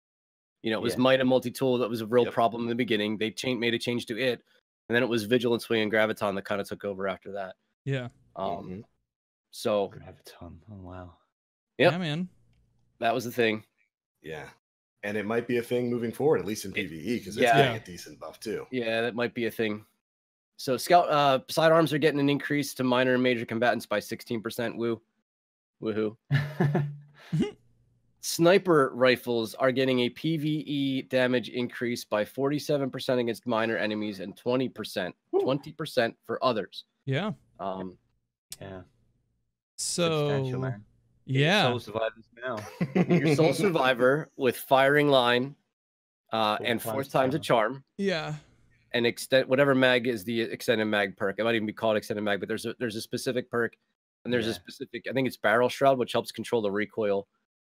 it was Mida multi-tool that was a real problem in the beginning. They made a change to it. And then it was Vigilance Wing and Graviton that kind of took over after that. Yeah. So Graviton. Oh wow. Yep. Yeah, man. That was the thing. Yeah. And it might be a thing moving forward, at least in PvE, because it's getting a decent buff too. Yeah, that might be a thing. So scout sidearms are getting an increase to minor and major combatants by 16%. Woohoo. Sniper rifles are getting a PvE damage increase by 47% against minor enemies and 20% for others. Yeah. Yeah. So, man. Yeah. Soul survivors now. Your soul survivor with firing line and 4 times a charm. Yeah. And extend whatever mag is the extended mag perk. It might even be called extended mag, but there's a specific perk, and there's a specific, I think it's barrel shroud, which helps control the recoil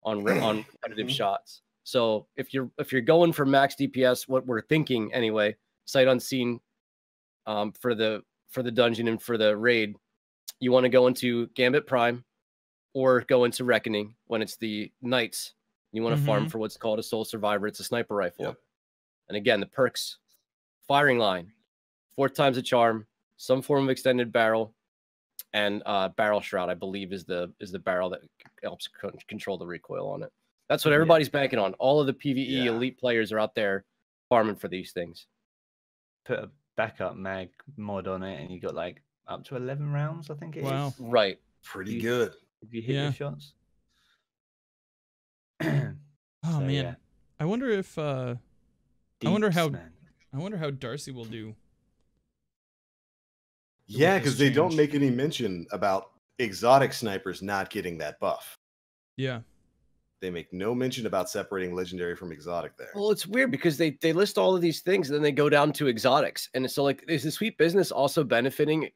on repetitive shots. So if you're going for max DPS, what we're thinking anyway, sight unseen, for the dungeon and for the raid, you want to go into Gambit Prime or go into Reckoning when it's the Knights. You want to farm for what's called a Soul Survivor. It's a sniper rifle. Yep. And again, the perks: firing line, 4 times a charm, some form of extended barrel, and barrel shroud, I believe, is the barrel that helps control the recoil on it. That's what everybody's banking on. All of the PvE elite players are out there farming for these things. Put a backup mag mod on it, and you got like up to 11 rounds, I think it Wow. is. Right. Pretty good. If you hit your shots. Oh man. Yeah. I wonder if I wonder how man. Darcy will do. Yeah, because they don't make any mention about exotic snipers not getting that buff. Yeah. They make no mention about separating legendary from exotic there. Well, it's weird because they list all of these things and then they go down to exotics. And so, like, is the Sweet Business also benefiting?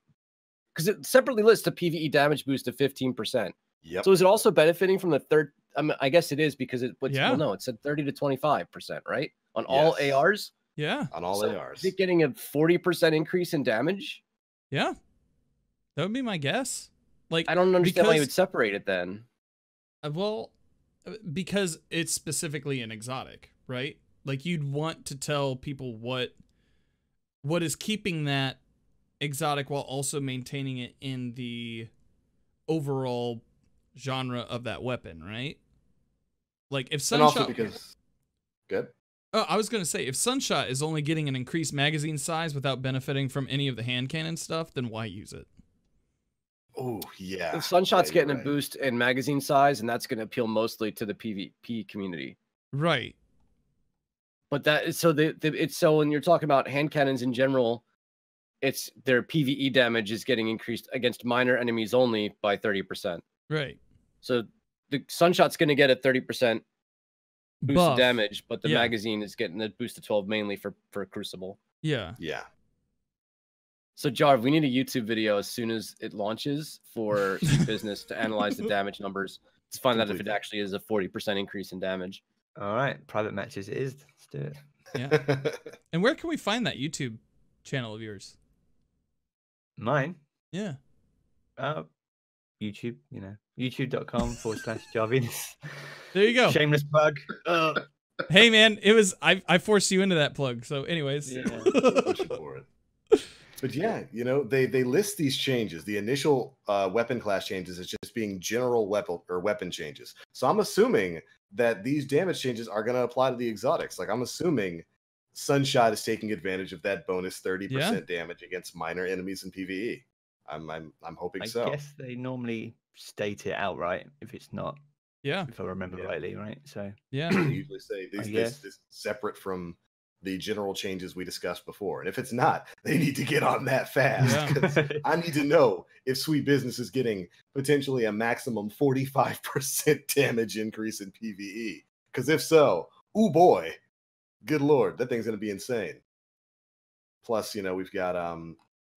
Because it separately lists a PvE damage boost of 15%. Yep. So is it also benefiting from the third? I guess it is, because it said 30 to 25%, right? On all ARs? Yeah. On all ARs. Is it getting a 40% increase in damage? Yeah. That would be my guess. Like, I don't understand why you would separate it then. Well, because it's specifically an exotic, right? Like, you'd want to tell people what is keeping that exotic while also maintaining it in the overall genre of that weapon, right? Like, if Sunshot... And also because... Good. Oh, I was going to say, if Sunshot is only getting an increased magazine size without benefiting from any of the hand cannon stuff, then why use it? Oh, yeah. If Sunshot's getting a boost in magazine size, and that's going to appeal mostly to the PvP community. Right. But that is so when you're talking about hand cannons in general, it's their PvE damage is getting increased against minor enemies only by 30%. Right. So the Sunshot's going to get a 30% boost of damage, but the magazine is getting a boost of 12 mainly for Crucible. Yeah. Yeah. So Jarv, we need a YouTube video as soon as it launches for business to analyze the damage numbers to find out if it actually is a 40% increase in damage. All right, private matches it is. Let's do it. Yeah. And where can we find that YouTube channel of yours? Mine? Yeah. YouTube, youtube.com/Jarvenis. There you go. Shameless plug. Hey man, I forced you into that plug. So anyways. Yeah. For it. But yeah, they list these changes. The initial weapon class changes as just being general weapon changes. So I'm assuming that these damage changes are going to apply to the exotics. Like, I'm assuming Sunshot is taking advantage of that bonus 30% damage against minor enemies in PvE. I'm hoping so. I guess they normally state it outright if it's not. Yeah. If I remember rightly, right? So yeah, they usually say this is separate from the general changes we discussed before. And if it's not, they need to get on that fast. Yeah. I need to know if Sweet Business is getting potentially a maximum 45% damage increase in PvE. Because if so, ooh boy, good Lord, that thing's going to be insane. Plus, we've got,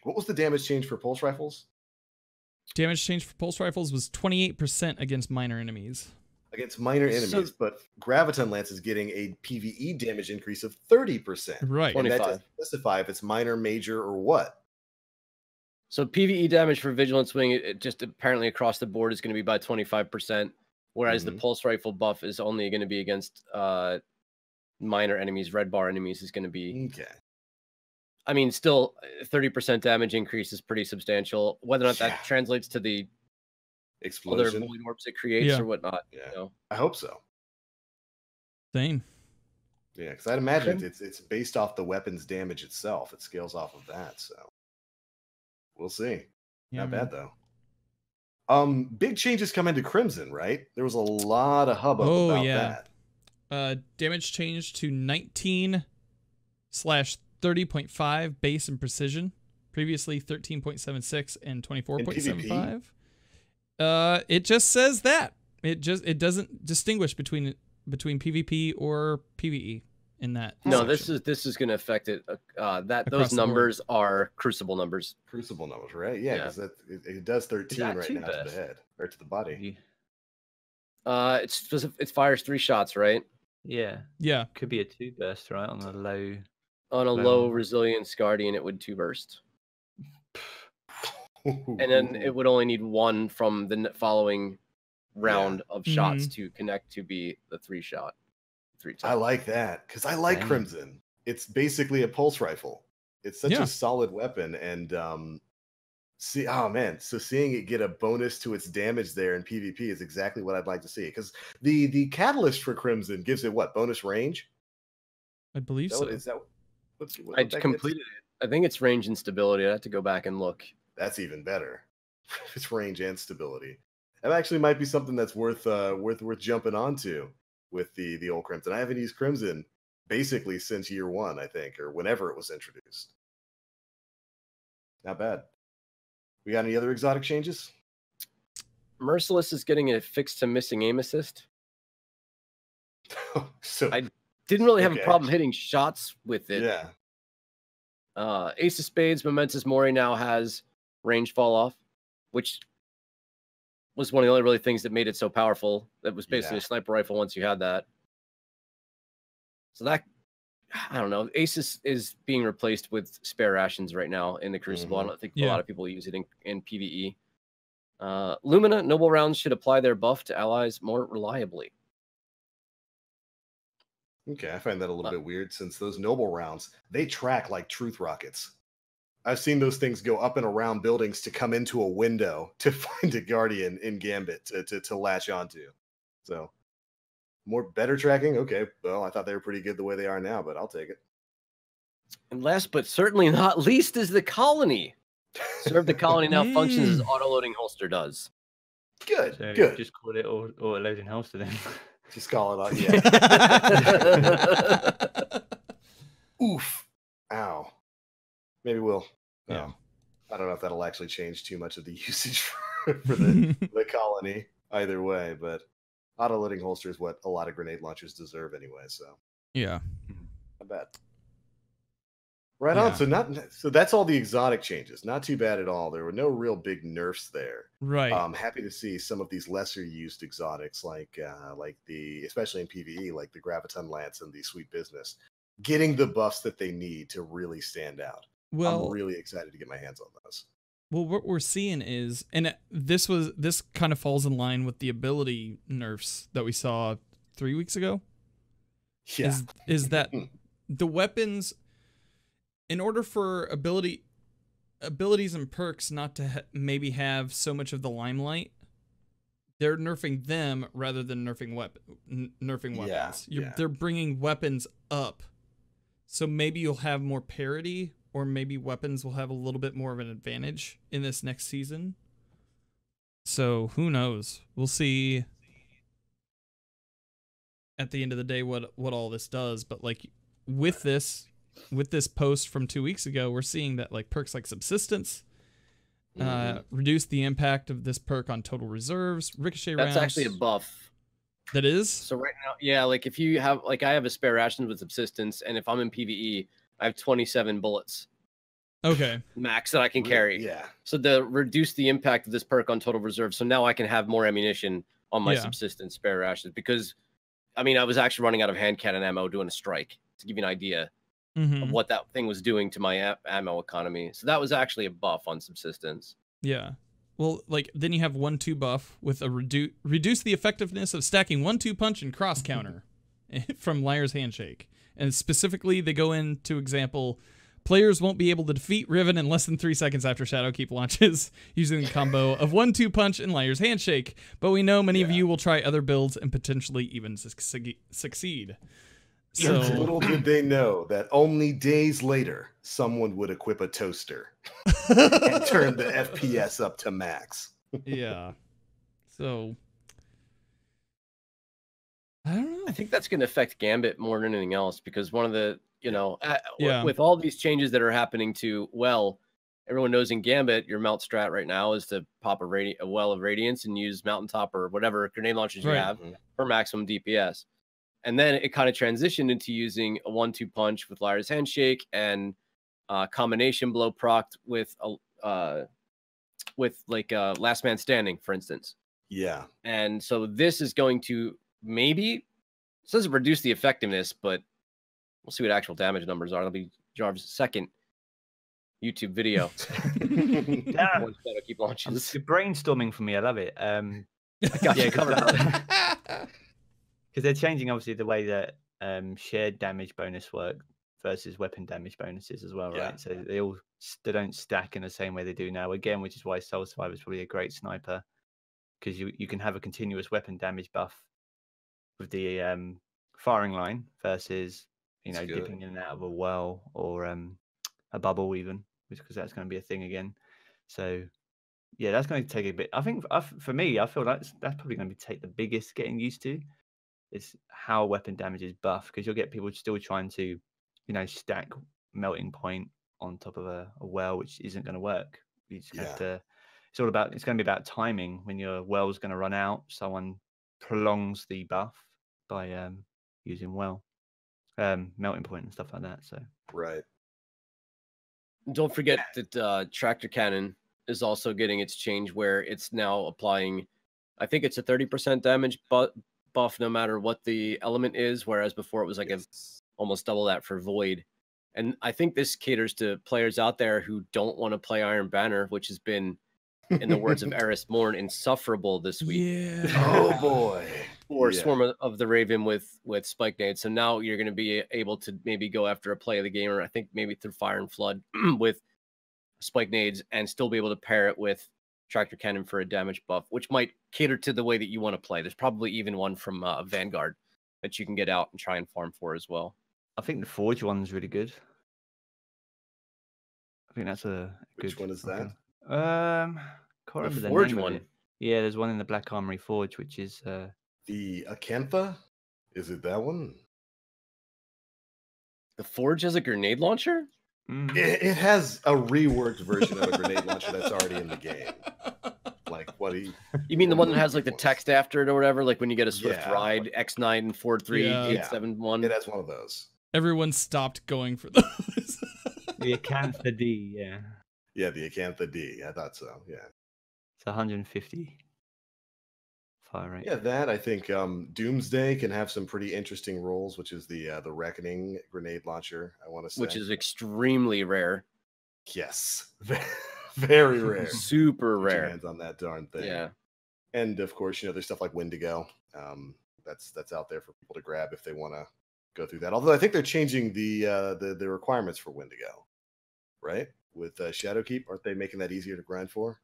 what was the damage change for pulse rifles? Damage change for pulse rifles was 28% against minor enemies. Against minor enemies, but Graviton Lance is getting a PvE damage increase of 30%. Right. And that doesn't specify if it's minor, major, or what. So PvE damage for Vigilant Swing, it just apparently across the board is going to be by 25%, whereas the Pulse Rifle buff is only going to be against minor enemies. Red bar enemies is going to be... Okay. I mean, still 30% damage increase is pretty substantial. Whether or not that translates to the explosion, other void orbs it creates or whatnot. Yeah, you know? I hope so. Same. Yeah, because I'd imagine it's based off the weapon's damage itself. It scales off of that, so we'll see. Not bad though. Big changes come into Crimson, right? There was a lot of hubbub about that. Damage changed to 19/30.5 base and precision. Previously 13.76 and 24.75. It just says that. It doesn't distinguish between PvP or PvE in that. No, section. this is going to affect it. Those numbers are Crucible numbers. Crucible numbers, right? Yeah, because it does 13 right now to the head or to the body. It fires 3 shots, right? Yeah. Yeah. Could be a 2 burst, right? On a low. On a low resilience Guardian, it would 2 burst. And then it would only need 1 from the following round of shots to connect to be the 3 shot. 3 times. I like that because I like Crimson. It's basically a pulse rifle. It's such a solid weapon, and so seeing it get a bonus to its damage there in PvP is exactly what I'd like to see. Because the catalyst for Crimson gives it what, bonus range? I believe so. Is that I completed it. I think it's range and stability. I have to go back and look. That's even better. It's range and stability. That actually might be something that's worth jumping onto with the old Crimson. I haven't used Crimson basically since year 1, I think, or whenever it was introduced. Not bad. We got any other exotic changes? Merciless is getting a fix to missing aim assist. So I didn't really have a problem hitting shots with it. Yeah. Ace of Spades, Momentous Mori now has range fall off, which was one of the only really things that made it so powerful. That was basically a sniper rifle once you had that. So that, I don't know. Ace is being replaced with spare rations right now in the Crucible. I don't think a lot of people use it in PvE. Lumina, noble rounds should apply their buff to allies more reliably. Okay, I find that a little bit weird since those noble rounds, they track like truth rockets. I've seen those things go up and around buildings to come into a window to find a Guardian in Gambit to latch onto. So, better tracking? Okay, well, I thought they were pretty good the way they are now, but I'll take it. And last but certainly not least is the Colony. Serve the Colony now functions as auto-loading holster does. Good, so good. Just call it auto-loading holster then. Just call it out, Oof. Ow. Maybe we'll. I don't know if that'll actually change too much of the usage for the Colony either way, but auto-loading holster is what a lot of grenade launchers deserve anyway, so. Yeah. Not bad. Right on. So that's all the exotic changes. Not too bad at all. There were no real big nerfs there. Right. I'm happy to see some of these lesser used exotics, like especially in PvE, like the Graviton Lance and the Sweet Business, getting the buffs that they need to really stand out. Well, I'm really excited to get my hands on those. Well, what we're seeing is, and this kind of falls in line with the ability nerfs that we saw 3 weeks ago. Yeah. Is that the weapons, in order for abilities and perks not to maybe have so much of the limelight, they're nerfing them rather than nerfing weapons. They're bringing weapons up, so maybe you'll have more parity, or maybe weapons will have a little bit more of an advantage in this next season. So who knows? We'll see at the end of the day what all this does. But like with this post from 2 weeks ago, we're seeing that like perks like Subsistence reduce the impact of this perk on total reserves, ricochet rounds. That's actually a buff. That is? So right now, yeah, like if you have, like I have a spare ration with Subsistence, and if I'm in PvE, I have 27 bullets. Okay. Max that I can carry. Yeah. So reduce the impact of this perk on total reserves. So now I can have more ammunition on my Subsistence spare rations, because I mean, I was actually running out of hand cannon ammo doing a strike, to give you an idea of what that thing was doing to my ammo economy. So that was actually a buff on Subsistence. Yeah. Well, like then you have 1-2 buff with a reduce the effectiveness of stacking 1-2 punch and cross counter from Liar's Handshake. And specifically, they go into example Players won't be able to defeat Riven in less than 3 seconds after Shadowkeep launches, using the combo of 1-2 punch and Liar's Handshake. But we know many of you will try other builds and potentially even succeed. So little did they know that only days later, someone would equip a toaster and turn the FPS up to max. Yeah. So I don't know. I think that's going to affect Gambit more than anything else, because one of the, with all these changes that are happening to, everyone knows in Gambit, your melt strat right now is to pop a well of Radiance and use Mountaintop or whatever grenade launchers you have for maximum DPS. And then it kind of transitioned into using a 1-2 punch with Liar's Handshake and combination blow procced with Last Man Standing, for instance. Yeah. And so this is going to maybe, it doesn't reduce the effectiveness, but we'll see what actual damage numbers are. That'll be Jarv's second YouTube video. Yeah. Keep launching. You're brainstorming for me. I love it. I got you covered. Because they're changing, obviously, the way that shared damage bonus work versus weapon damage bonuses as well, right? So they don't stack in the same way they do now. Again, which is why Soul Survivor is probably a great sniper, because you can have a continuous weapon damage buff with the firing line versus dipping in and out of a well or a bubble even, because that's going to be a thing again. So yeah, that's going to take a bit. I think for me, I feel that's probably going to take the biggest getting used to. Is how weapon damage is buffed, because you'll get people still trying to, stack melting point on top of a well, which isn't going to work. You just have to. It's going to be about timing. When your well's going to run out, someone prolongs the buff by using melting point and stuff like that. So right. Don't forget that Tractor Cannon is also getting its change, where it's now applying, I think it's a 30% damage buff no matter what the element is, whereas before it was like almost double that for Void. And I think this caters to players out there who don't want to play Iron Banner, which has been, in the words of Eris Morn, insufferable this week. Yeah. Oh boy. Or Swarm of the Raven with Spike Nade. So now you're going to be able to maybe go after a play of the game, or I think maybe through Fire and Flood with Spike Nades, and still be able to pair it with Tractor Cannon for a damage buff, which might cater to the way that you want to play. There's probably even one from Vanguard that you can get out and try and farm for as well. I think the Forge one's really good. I think that's a good. Which one is that? Can't remember the Forge name one. of it. Yeah, there's one in the Black Armory Forge, which is the Acantha. Is it that one? The Forge has a grenade launcher? It has a reworked version of a grenade launcher that's already in the game. Like what? You mean the one that has like the text after it or whatever? Like when you get a Swift Ride X9 and 43871. It has one of those. Everyone stopped going for those. The Acantha D, yeah. Yeah, the Acantha D. I thought so. Yeah. It's 150 fire rate. Yeah, that I think Doomsday can have some pretty interesting roles, which is the Reckoning grenade launcher. I want to say, which is extremely rare. Yes, very rare. Super rare. Your hands on that darn thing. Yeah. And of course, there's stuff like Wendigo. That's out there for people to grab if they want to go through that. Although I think they're changing the requirements for Wendigo, right? With Shadowkeep, aren't they making that easier to grind for?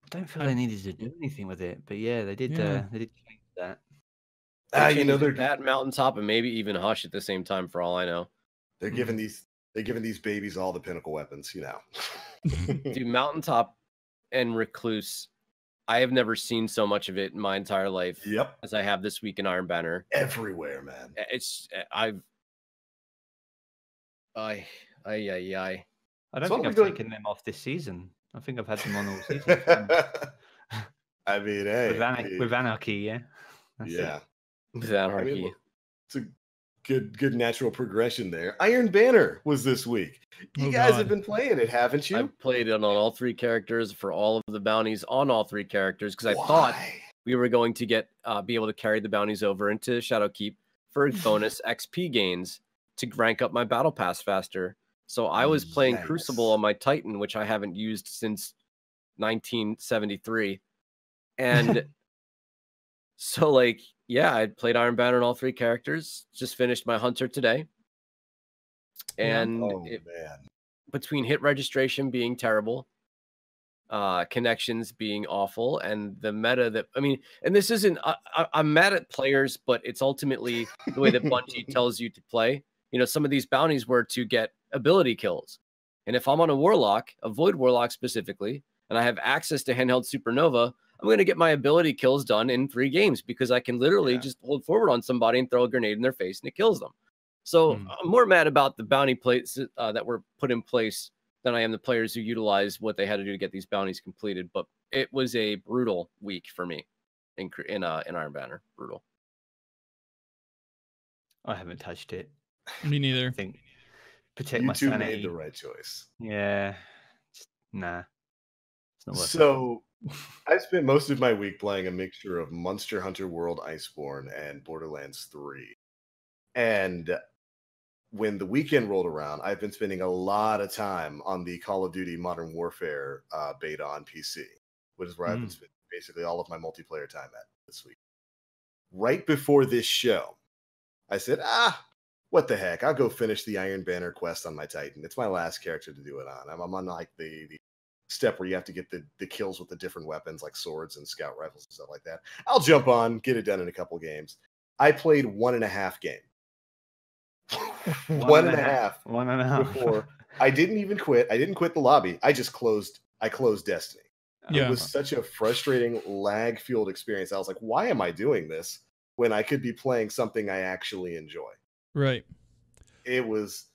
I don't feel they needed to do anything with it, but yeah, they did. They did change that. They're that Mountaintop and maybe even Hush at the same time, for all I know. They're giving these babies all the pinnacle weapons, Dude, Mountaintop and Recluse, I have never seen so much of it in my entire life. Yep. As I have this week in Iron Banner. Everywhere, man. I don't think I've taken them off this season. I think I've had them on all season. I mean, hey, with Anarchy, yeah. With Anarchy. I mean, it's a good natural progression there. Iron Banner was this week. You guys have been playing it, haven't you? I've played it on all 3 characters for all of the bounties on all 3 characters, because I thought we were going to be able to carry the bounties over into Shadowkeep for bonus XP gains to rank up my battle pass faster. So I was playing Crucible on my Titan, which I haven't used since 1973. And so, I played Iron Banner on all 3 characters. Just finished my Hunter today. And man. Between hit registration being terrible, connections being awful, and the meta that, I mean, and this isn't, I'm mad at players, but it's ultimately the way that Bungie tells you to play. You know, some of these bounties were to get ability kills. And if I'm on a Warlock, a Void Warlock specifically, and I have access to handheld Supernova, I'm going to get my ability kills done in 3 games because I can literally just hold forward on somebody and throw a grenade in their face and it kills them. So I'm more mad about the bounty plates that were put in place than I am the players who utilize what they had to do to get these bounties completed. But it was a brutal week for me in Iron Banner. Brutal. I haven't touched it. Me neither. I think protect my sanity. You made the right choice. Yeah. Nah. It's not worth so I spent most of my week playing a mixture of Monster Hunter World Iceborne and Borderlands 3. And when the weekend rolled around, I've been spending a lot of time on the Call of Duty Modern Warfare beta on PC, which is where I've been spending basically all of my multiplayer time at this week. Right before this show, I said, what the heck? I'll go finish the Iron Banner quest on my Titan. It's my last character to do it on. I'm on like the step where you have to get the kills with the different weapons like swords and scout rifles and stuff like that. I'll jump on, get it done in a couple games. I played 1.5 games. 1.5 before I didn't even quit. I didn't quit the lobby. I closed Destiny. It was such a frustrating lag fueled experience. I was like, why am I doing this when I could be playing something I actually enjoy? Right. It was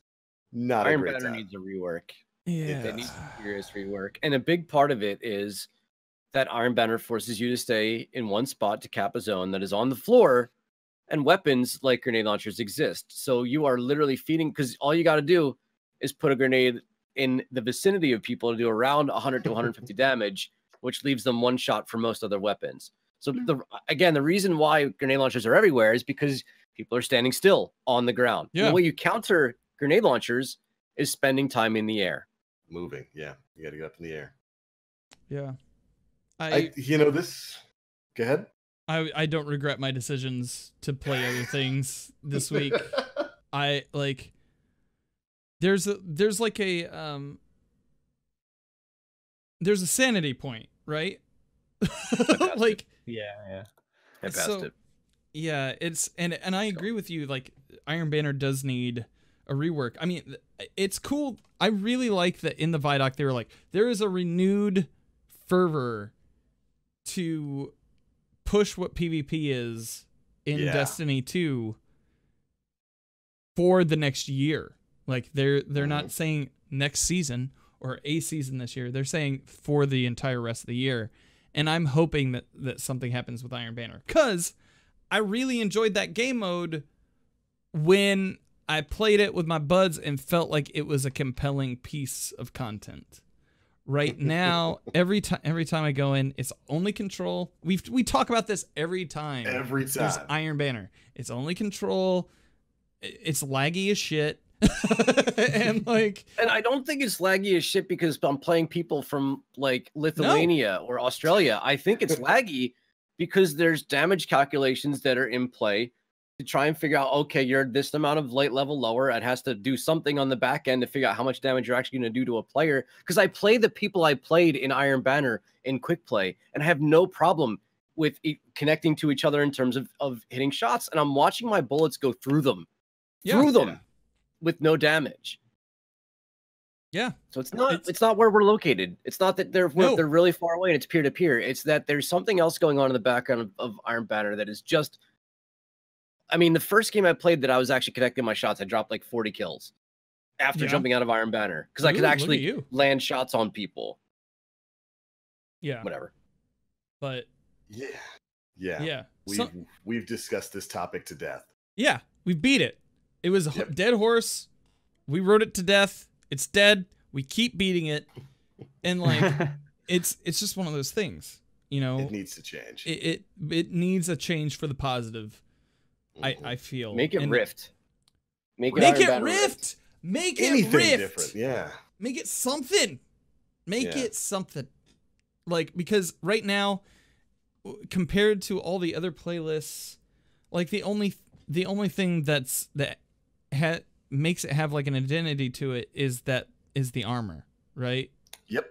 not Iron a great Banner time. needs a rework. Yeah. It needs a serious rework. And a big part of it is that Iron Banner forces you to stay in one spot to cap a zone that is on the floor. And weapons like grenade launchers exist. So you are literally feeding, because all you got to do is put a grenade in the vicinity of people to do around 100 to 150 damage, which leaves them one shot for most other weapons. So the reason why grenade launchers are everywhere is because people are standing still on the ground. Yeah. And the way you counter grenade launchers is spending time in the air. Moving. Yeah. You got to get up in the air. Yeah. Go ahead. I don't regret my decisions to play other things this week. I like there's a sanity point, right? Like I passed it. Yeah, it's and I agree with you, like Iron Banner does need a rework. I mean, it's cool. I really like that in the Vidak they were like, there is a renewed fervor to push what PvP is in Destiny 2 for the next year. Like they're not saying next season or a season this year. They're saying for the entire rest of the year. And I'm hoping that something happens with Iron Banner, because I really enjoyed that game mode when I played it with my buds and felt like it was a compelling piece of content. Right now, every time I go in, it's only control. We talk about this every time. There's Iron Banner. It's only control. It's laggy as shit. and I don't think it's laggy as shit because I'm playing people from like Lithuania or Australia. I think it's laggy because there's damage calculations that are in play to try and figure out, okay, you're this amount of light level lower. It has to do something on the back end to figure out how much damage you're actually going to do to a player. Because I play the people I played in Iron Banner in quick play, and I have no problem with connecting to each other in terms of hitting shots. And I'm watching my bullets go through them, with no damage. Yeah. So it's not where we're located. It's not that they're really far away and it's peer to peer. It's that there's something else going on in the background of Iron Banner that is just. I mean, the first game I played that I was actually connecting my shots, I dropped like 40 kills after jumping out of Iron Banner because I could actually land shots on people. Yeah. Whatever. But yeah. We've discussed this topic to death. Yeah, we beat it. It was a dead horse. We rode it to death. It's dead. We keep beating it, and like it's just one of those things, you know. It needs to change. It needs a change for the positive. I feel. Make it Rift. Make it Rift. Make it Rift. Different. Yeah. Make it something. Make it something. Like, because right now, compared to all the other playlists, like the only thing that makes it have like an identity to it is the armor, right? Yep.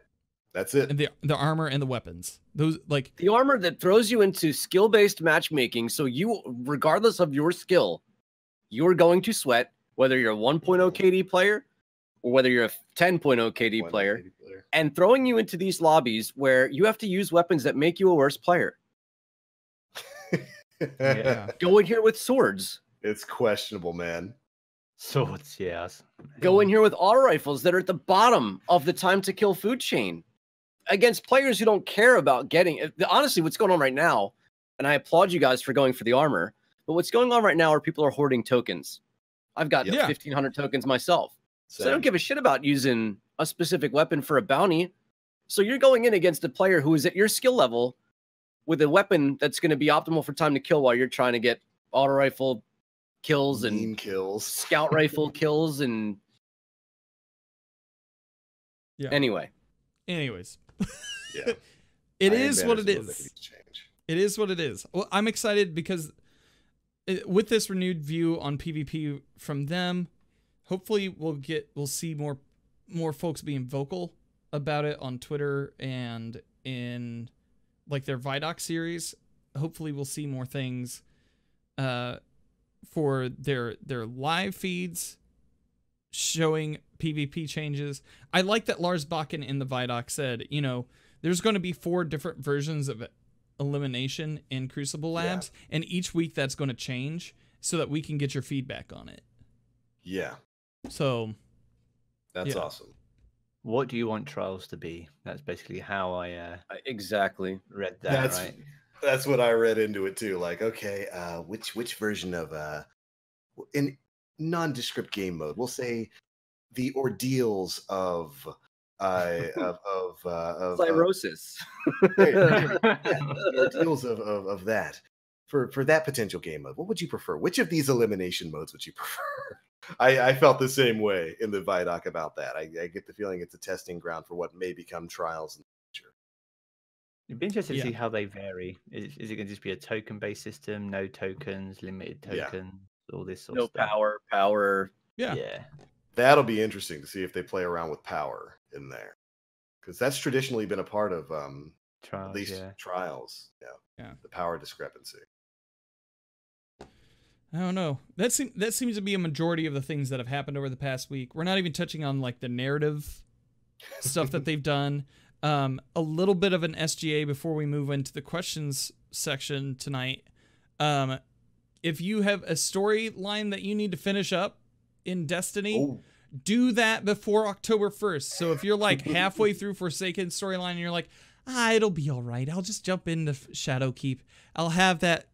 That's it. And the armor and the weapons. Those like the armor that throws you into skill-based matchmaking. So you, regardless of your skill, you're going to sweat, whether you're a 1.0 KD player or whether you're a 10.0 KD player, and throwing you into these lobbies where you have to use weapons that make you a worse player. Yeah. Go in here with swords. It's questionable, man. Swords, yes. Go in here with auto rifles that are at the bottom of the time to kill food chain against players who don't care about getting. Honestly, what's going on right now, and I applaud you guys for going for the armor, but what's going on right now are people are hoarding tokens. I've got 1,500 tokens myself. Same. So I don't give a shit about using a specific weapon for a bounty. So you're going in against a player who is at your skill level with a weapon that's going to be optimal for time to kill while you're trying to get auto rifle kills and scout rifle kills and anyways. Yeah. It is what it is. It is what it is. Well, I'm excited because with this renewed view on PvP from them, hopefully we'll see more folks being vocal about it on Twitter and in like their Vidak series. Hopefully we'll see more things for their live feeds showing PvP changes. I like that Lars Bakken in the Vidak said, there's going to be 4 different versions of elimination in Crucible Labs, and each week that's going to change so that we can get your feedback on it. Yeah. So that's awesome. What do you want trials to be? That's basically how I exactly read that. Right. That's what I read into it too. Like, okay, which version of in nondescript game mode, we'll say the ordeals of cirrhosis. The ordeals of that for that potential game mode. What would you prefer? Which of these elimination modes would you prefer? I felt the same way in the Vidak about that. I get the feeling it's a testing ground for what may become trials in the future. It'd be interesting to see how they vary. Is it going to just be a token-based system? No tokens, limited tokens, all this sort of stuff? No power. Yeah. That'll be interesting to see if they play around with power in there, because that's traditionally been a part of trials, at least trials. Yeah, the power discrepancy. I don't know. That seems to be a majority of the things that have happened over the past week. We're not even touching on like the narrative stuff that they've done. A little bit of an SGA before we move into the questions section tonight. If you have a storyline that you need to finish up in Destiny, do that before October 1st. So if you're like halfway through Forsaken storyline and you're like, it'll be all right, I'll just jump into Shadowkeep. I'll have that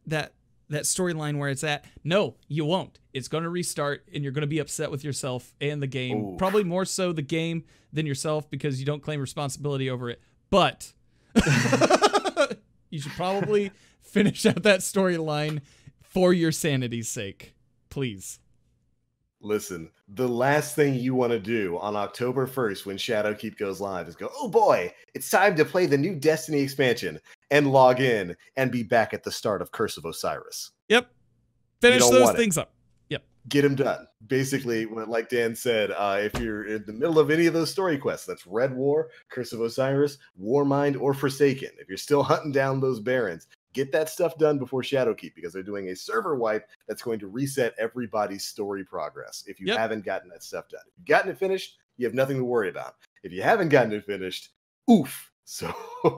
storyline where it's at. No, you won't. It's going to restart and you're going to be upset with yourself and the game. Probably more so the game than yourself because you don't claim responsibility over it. But you should probably finish out that storyline for your sanity's sake. Please. Listen, the last thing you want to do on October 1st when Shadowkeep goes live is go, oh boy, it's time to play the new Destiny expansion, and log in and be back at the start of Curse of Osiris. Yep. Finish those things up. Yep. Get them done. Basically, like Dan said, if you're in the middle of any of those story quests, that's Red War, Curse of Osiris, Warmind, or Forsaken. If you're still hunting down those barons, get that stuff done before Shadowkeep, because they're doing a server wipe that's going to reset everybody's story progress if you haven't gotten that stuff done. If you've gotten it finished, you have nothing to worry about. If you haven't gotten it finished, oof. So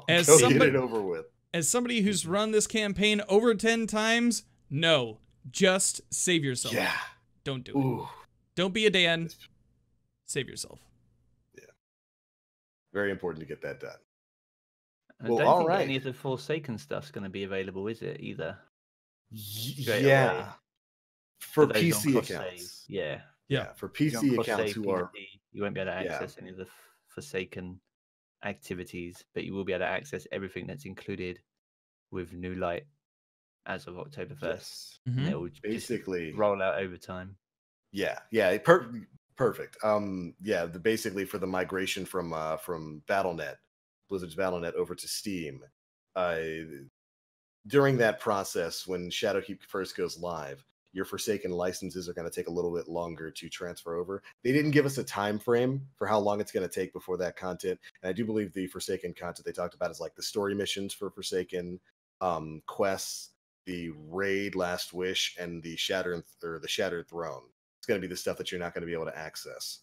get it over with. As somebody who's run this campaign over 10 times, no, just save yourself. Yeah. Don't do it. Don't be a Dan. Save yourself. Yeah. Very important to get that done. I don't think any of the Forsaken stuff's going to be available, is it, either? Yeah. For PC accounts. Yeah. For PC accounts who are... You won't be able to access any of the Forsaken activities, but you will be able to access everything that's included with New Light as of October 1st. Yes. Mm-hmm. It will basically roll out over time. Yeah. Perfect. Basically for the migration from BattleNet, Blizzard's BattleNet, over to Steam. During that process, when Shadowkeep first goes live, your Forsaken licenses are going to take a little bit longer to transfer over. They didn't give us a time frame for how long it's going to take before that content. And I do believe the Forsaken content they talked about is like the story missions for Forsaken, quests, the raid Last Wish, and the Shattered Throne. It's going to be the stuff that you're not going to be able to access.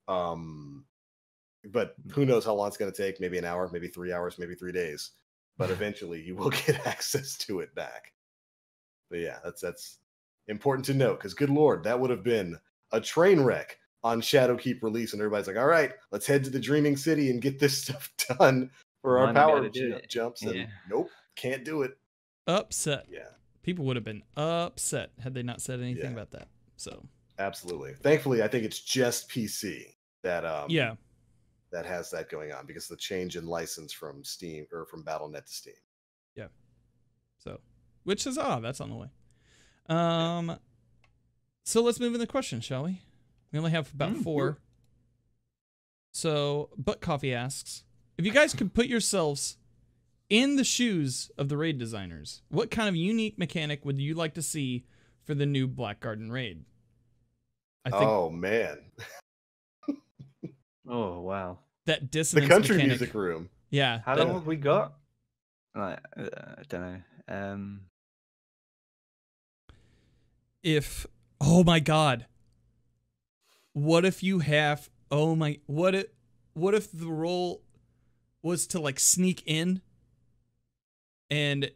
But who knows how long it's going to take? Maybe an hour, maybe 3 hours, maybe 3 days. But eventually you will get access to it back. But yeah, that's important to note, because good Lord, that would have been a train wreck on Shadowkeep release. And everybody's like, all right, let's head to the Dreaming City and get this stuff done for our power jumps. And nope, can't do it. Upset. Yeah. People would have been upset had they not said anything about that. So absolutely. Thankfully, I think it's just PC that that has that going on, because the change in license from Steam or from Battle.net to Steam. Yeah. So, which is that's on the way. So let's move into questions, shall we? We only have about 4. So, Butt Coffee asks, if you guys could put yourselves in the shoes of the raid designers, what kind of unique mechanic would you like to see for the new Black Garden raid? I think, oh man. Oh wow. That dissonance. The country mechanic. music room. Yeah. How long have we got? Like, I don't know. If oh my god. What if you have what if the role was to like sneak in, and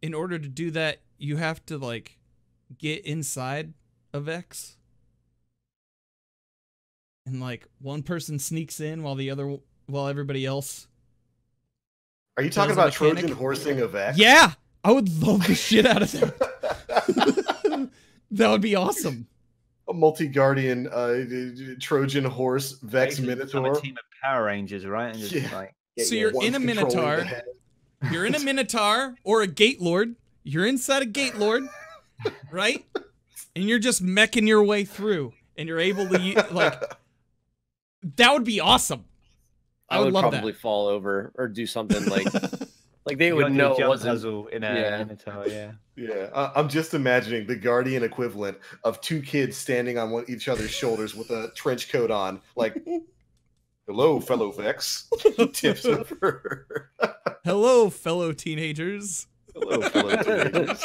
in order to do that you have to like get inside a Vex, and like one person sneaks in while everybody else. Are you talking about Trojan horsing a Vex? Yeah, I would love the shit out of that. That would be awesome. A multi-guardian Trojan horse Vex Minotaur. A team of Power Rangers, right? And just so you're in a Minotaur. You're in a Minotaur or a Gate Lord. You're inside a Gate Lord, right? And you're just meching your way through, and you're able to like. That would be awesome. I would love probably that. fall over or do something like they would know it wasn't in a Minotaur. Yeah, I'm just imagining the Guardian equivalent of 2 kids standing on each other's shoulders with a trench coat on, like, hello, fellow Vex. Tips over. Hello, fellow teenagers. Hello, fellow teenagers.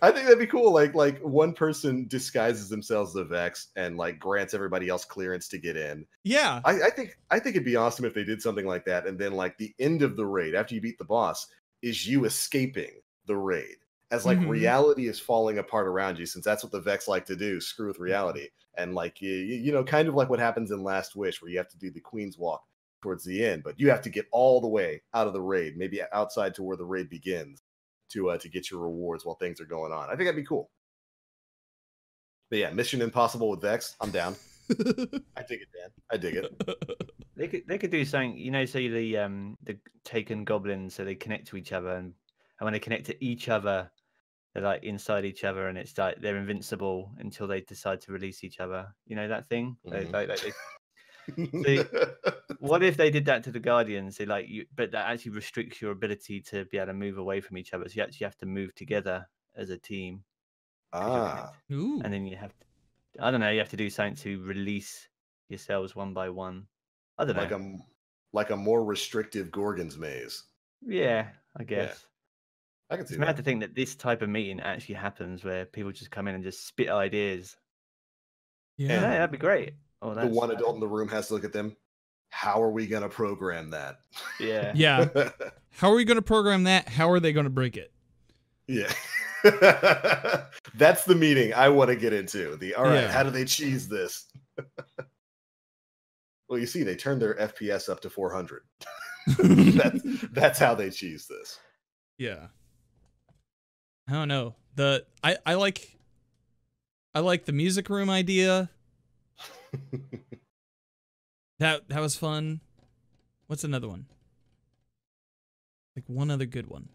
I think that'd be cool. Like one person disguises themselves as a Vex and like grants everybody else clearance to get in. Yeah, I think it'd be awesome if they did something like that. And then like the end of the raid, after you beat the boss, is you escaping the raid as like reality is falling apart around you, since that's what the Vex like to do. Screw with reality, and like you know, kind of like what happens in Last Wish, where you have to do the Queen's Walk towards the end, but you have to get all the way out of the raid, maybe outside to where the raid begins, to get your rewards while things are going on. I think that'd be cool. But yeah, Mission Impossible with Vex, I'm down. I dig it, Dan. I dig it. They could do something, you know, say the Taken goblins, so they connect to each other, and when they connect to each other, they're like inside each other, and it's like they're invincible until they decide to release each other. You know that thing? What if they did that to the Guardians? They but that actually restricts your ability to be able to move away from each other. So you actually have to move together as a team. Ooh. And then you have to, I don't know, you have to do something to release yourselves one by one. I don't know. Like a more restrictive Gorgon's maze. Yeah, I guess. Yeah. I can see that. It's mad to think that this type of meeting actually happens, where people just come in and just spit ideas. Yeah, that'd be great. Oh, the one adult in the room has to look at them. How are we going to program that? Yeah. Yeah. How are we going to program that? How are they going to break it? Yeah. That's the meeting I want to get into. All right, how do they cheese this? Well, you see, they turned their FPS up to 400. That's how they cheese this. Yeah. I don't know. I like the music room idea. That was fun. What's another one? Like one other good one.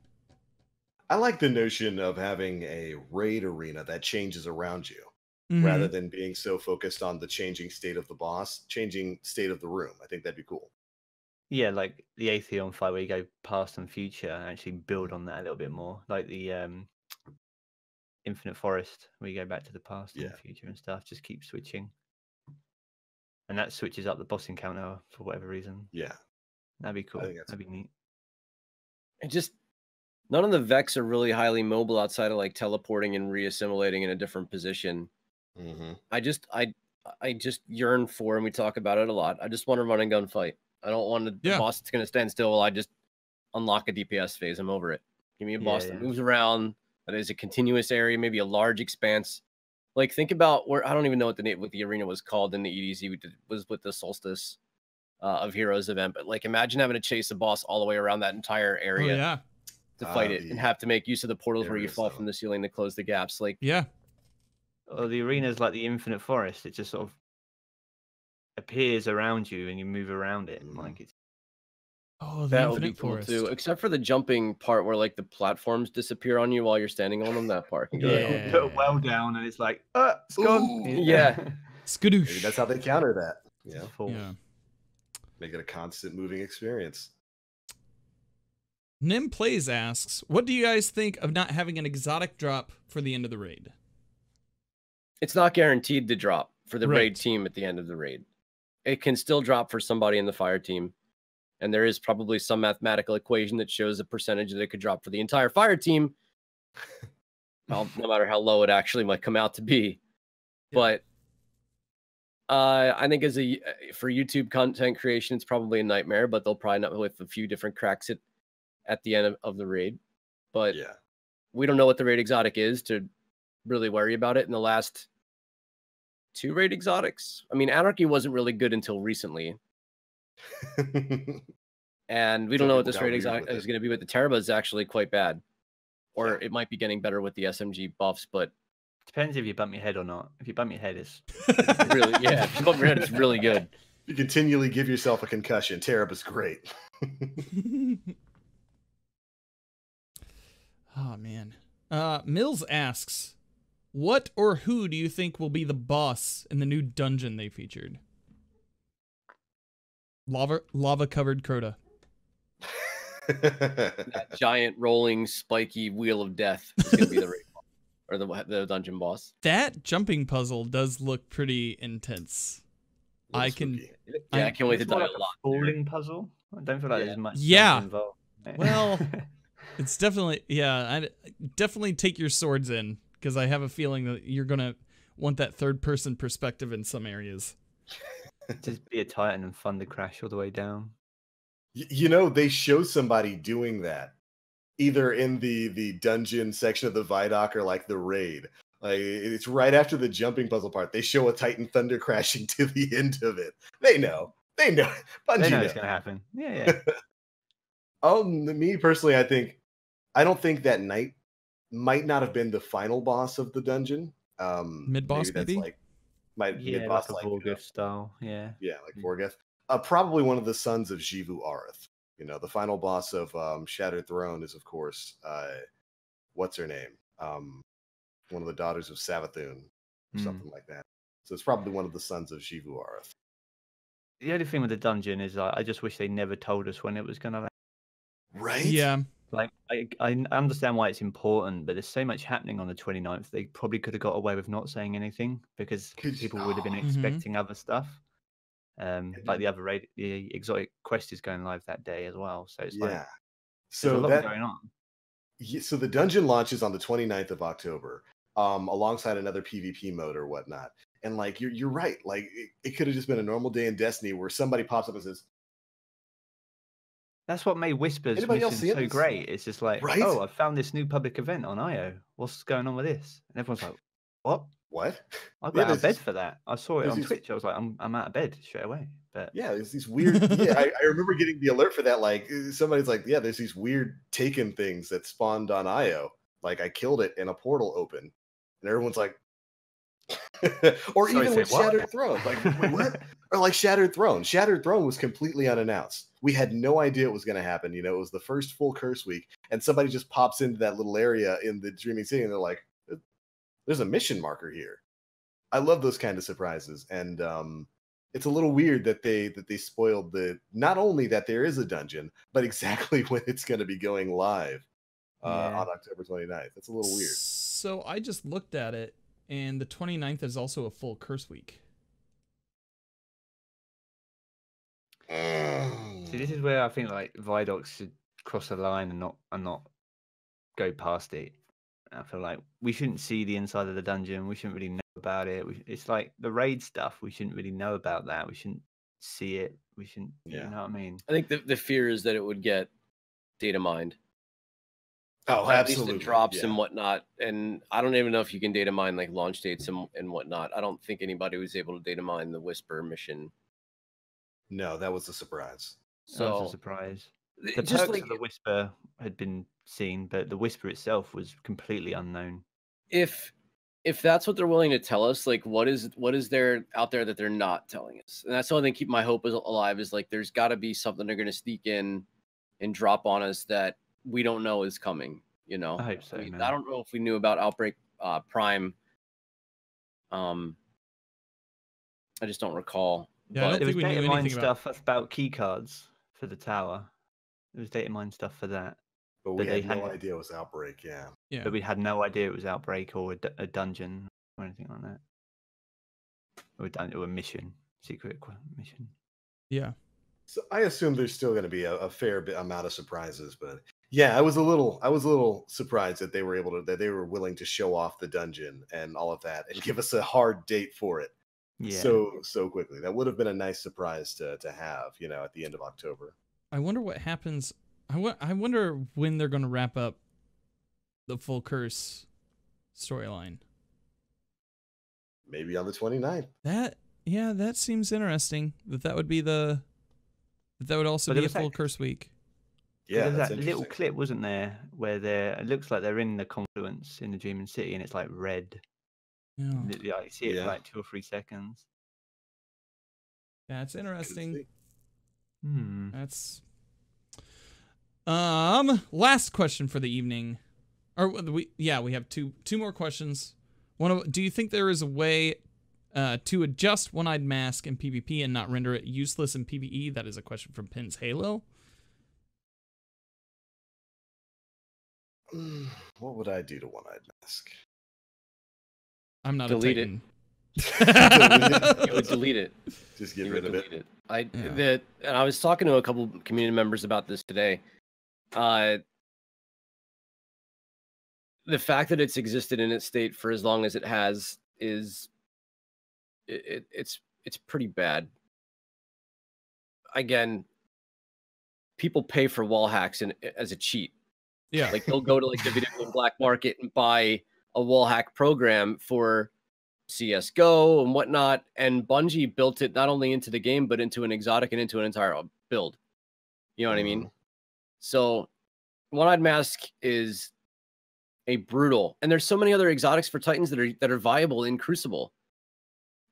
I like the notion of having a raid arena that changes around you, rather than being so focused on the changing state of the boss, changing state of the room. I think that'd be cool. Yeah, like the Atheon fight where you go past and future and actually build on that a little bit more. Like the Infinite Forest where you go back to the past and the future and stuff. Just keep switching. And that switches up the boss encounter for whatever reason. Yeah. That'd be cool. That'd be neat. And just none of the Vex are really highly mobile outside of like teleporting and reassimilating in a different position. Mm-hmm. I just yearn for, and we talk about it a lot, I just want a run and gun fight. I don't want the boss that's going to stand still while I just unlock a DPS phase. I'm over it. Give me a boss that moves around, that is a continuous area, maybe a large expanse. Like, think about where, I don't even know what the arena was called in the EDZ. Was with the Solstice of Heroes event. But like, imagine having to chase a boss all the way around that entire area to fight it, and have to make use of the portals where you fall from the ceiling to close the gaps. Like, Or the arena is like the Infinite Forest. It just sort of appears around you and you move around it. Like it's that would be cool too, except for the jumping part where like the platforms disappear on you while you're standing on them. That part, put it well down and it's like, it's gone. Skadoosh. Maybe that's how they counter that. Yeah. Make it a constant moving experience. Nim Plays asks, what do you guys think of not having an exotic drop for the end of the raid? It's not guaranteed to drop for the raid team at the end of the raid. It can still drop for somebody in the fire team. And there is probably some mathematical equation that shows a percentage that it could drop for the entire fire team. Well, no matter how low it actually might come out to be. But I think for YouTube content creation, it's probably a nightmare, but they'll probably not with a few different cracks at the end of the raid. But we don't know what the raid exotic is to really worry about it. In the last 2 raid exotics, I mean, Anarchy wasn't really good until recently. And we don't know what this raid exotic is going to be, but the Teraba is actually quite bad. Or it might be getting better with the SMG buffs, but depends if you bump your head or not. If you bump your head, it's really, if you bump your head, it's really good. You continually give yourself a concussion. Teraba's great. Oh man. Mills asks, what or who do you think will be the boss in the new dungeon they featured? Lava covered Crota. That giant rolling spiky wheel of death is going to be the raid boss, or the dungeon boss. That jumping puzzle does look pretty intense. I can't wait to die a lot. Falling puzzle. I don't feel like there's much involved. Well, it's definitely I definitely take your swords in, because I have a feeling that you're gonna want that third person perspective in some areas. Just be a Titan and thunder crash all the way down. You know, they show somebody doing that either in the dungeon section of the Vidak or like the raid. Like, it's right after the jumping puzzle part. They show a Titan thunder crashing to the end of it. They know. Bungie know it's gonna happen. Yeah. Me personally, I don't think that knight might not have been the final boss of the dungeon. Mid boss, maybe. Like mid-boss, like a Vorgeth style. Yeah, like Vorgeth. Probably one of the sons of Xivu Arath. You know, the final boss of Shattered Throne is, of course, what's her name? One of the daughters of Savathun, or something like that. So it's probably one of the sons of Xivu Arath. The only thing with the dungeon is I just wish they never told us when it was going to. Right? Yeah. Like, I understand why it's important, but there's so much happening on the 29th. They probably could have got away with not saying anything because people would have been expecting other stuff. Like the other raid, the exotic quest is going live that day as well. So it's like, so there's a lot going on. Yeah, so the dungeon launches on the 29th of October, alongside another PvP mode or whatnot. And like, you're right. Like, it could have just been a normal day in Destiny where somebody pops up and says, that's what made Whispers mission so great. It's just like, oh, I found this new public event on IO. What's going on with this? And everyone's like, what? What? I got out of bed for that. I saw it on Twitch. I was like, I'm out of bed straight away. But there's these weird. I remember getting the alert for that. Like, somebody's like, there's these weird Taken things that spawned on IO. Like, I killed it and a portal opened, and everyone's like, or even with Shattered Throne, like, wait, what? Or like Shattered Throne. Shattered Throne was completely unannounced. We had no idea it was going to happen. You know, it was the first full curse week, and somebody just pops into that little area in the Dreaming City, and they're like, there's a mission marker here. I love those kind of surprises. And it's a little weird that they spoiled not only that there is a dungeon, but exactly when it's going to be going live on October 29th. It's a little weird. So I just looked at it, and the 29th is also a full curse week. See, this is where I think like Vidak should cross a line and not go past it. I feel like we shouldn't see the inside of the dungeon. We shouldn't really know about it. It's like the raid stuff. We shouldn't really know about that. We shouldn't see it. We shouldn't. You know what I mean? I think the fear is that it would get data mined. Oh, at absolutely. least in drops and whatnot. And I don't even know if you can data mine like launch dates and whatnot. I don't think anybody was able to data mine the Whisper mission. No, that was a surprise. So that was a surprise. The perks of the Whisper had been seen, but the Whisper itself was completely unknown. If that's what they're willing to tell us, like what is there out there that they're not telling us? And that's the only thing keep my hope alive is like there's got to be something they're going to sneak in and drop on us that we don't know is coming. You know, I hope so. Man. I don't know if we knew about Outbreak Prime. I just don't recall. Yeah, I don't think we knew anything stuff about key cards for the tower. There was data mine stuff for that. But we had no idea it was Outbreak, yeah. But we had no idea it was Outbreak or a dungeon or anything like that. Or a mission, secret mission. Yeah. So I assume there's still going to be a fair amount of surprises, but yeah, I was a little surprised that they were willing to show off the dungeon and all of that and give us a hard date for it. Yeah. So quickly. That would have been a nice surprise to have, you know, at the end of October. I wonder what happens. I wonder when they're going to wrap up the full curse storyline. Maybe on the 29th. That seems interesting. That would also be a full curse week. Yeah, there's that little clip, wasn't there, where it looks like they're in the confluence in the Dreaming City, and it's like red. Yeah, I see it for like 2 or 3 seconds. That's interesting. That's last question for the evening. We have two more questions. Do you think there is a way to adjust One-Eyed Mask in PvP and not render it useless in PvE? That is a question from Pins Halo. What would I do to One-Eyed Mask? I'm not delete a Titan. You would delete it. Just get rid of it. And I was talking to a couple community members about this today. The fact that it's existed in its state for as long as it has is it's pretty bad. Again, people pay for wall hacks as a cheat. Yeah, like they'll go to like the video game black market and buy a wall hack program for CS:GO and whatnot, and Bungie built it not only into the game but into an exotic and into an entire build. You know what I mean? So, One-Eyed Mask is a brutal, and there's so many other exotics for Titans that are viable in Crucible.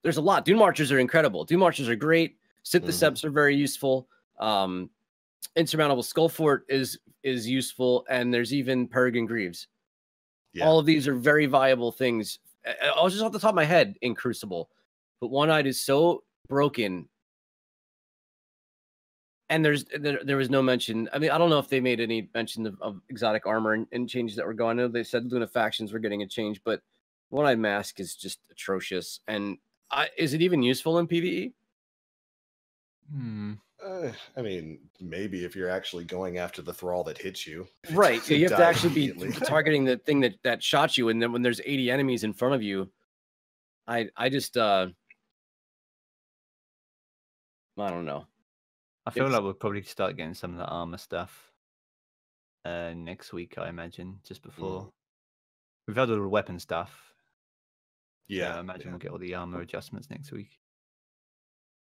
There's a lot. Dune Marchers are incredible. Dune Marchers are great. Syntheseps are very useful. Insurmountable Skullfort is useful, and there's even Peregrine Greaves. Yeah. All of these are very viable things. I was just off the top of my head in Crucible, but One-Eyed is so broken, and there was no mention. I mean, I don't know if they made any mention of exotic armor and changes that were going. I know they said Luna factions were getting a change, but One-Eyed Mask is just atrocious. And is it even useful in PvE? I mean, maybe if you're actually going after the thrall that hits you. Right. So you have to actually be targeting the thing that shot you. And then when there's 80 enemies in front of you, I just, I don't know. I feel like we'll probably start getting some of the armor stuff next week, I imagine, just before. We've had all the weapon stuff. Yeah. So I imagine we'll get all the armor adjustments next week.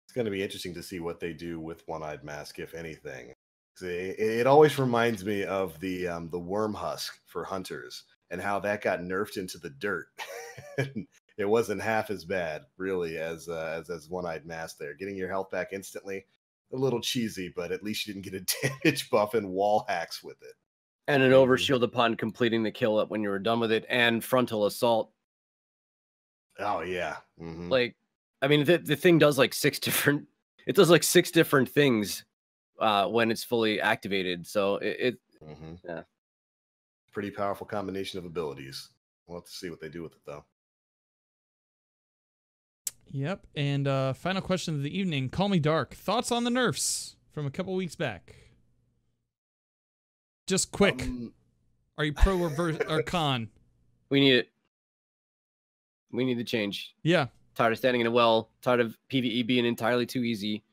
It's going to be interesting to see what they do with One-Eyed Mask, if anything. It always reminds me of the worm husk for hunters and how that got nerfed into the dirt. It wasn't half as bad, really, as One-Eyed Mask there. Getting your health back instantly, a little cheesy, but at least you didn't get a damage buff and wall hacks with it. And an overshield upon completing the kill up when you were done with it, and frontal assault. Oh, yeah. Mm-hmm. Like, I mean, the thing does like 6 different. It does like 6 different things when it's fully activated. So yeah, pretty powerful combination of abilities. We'll have to see what they do with it though. Yep. And final question of the evening. Call me Dark. Thoughts on the nerfs from a couple weeks back? Just quick. Are you pro or con? We need it. We need the change. Yeah. Tired of standing in a well. Tired of PvE being entirely too easy.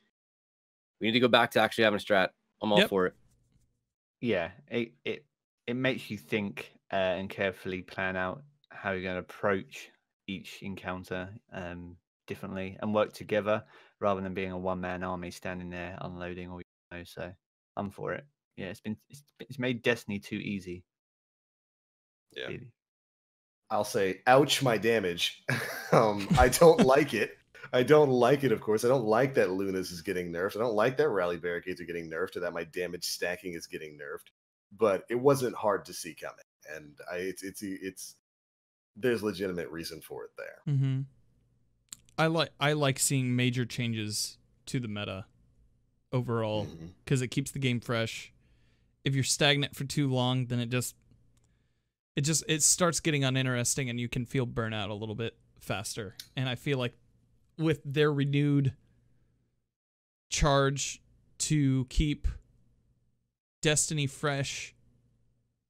We need to go back to actually having a strat. I'm all for it. Yeah, it makes you think and carefully plan out how you're going to approach each encounter differently and work together rather than being a one-man army standing there unloading all you know. So I'm for it. Yeah, it's made Destiny too easy. Yeah. Really. I'll say, ouch, my damage. I don't like it. I don't like it, of course. I don't like that Luna's is getting nerfed. I don't like that Rally Barricades are getting nerfed or that my damage stacking is getting nerfed. But it wasn't hard to see coming. And it's there's legitimate reason for it there. Mm-hmm. I like seeing major changes to the meta overall because it keeps the game fresh. If you're stagnant for too long, then it starts getting uninteresting and you can feel burnout a little bit faster. And I feel like with their renewed charge to keep Destiny fresh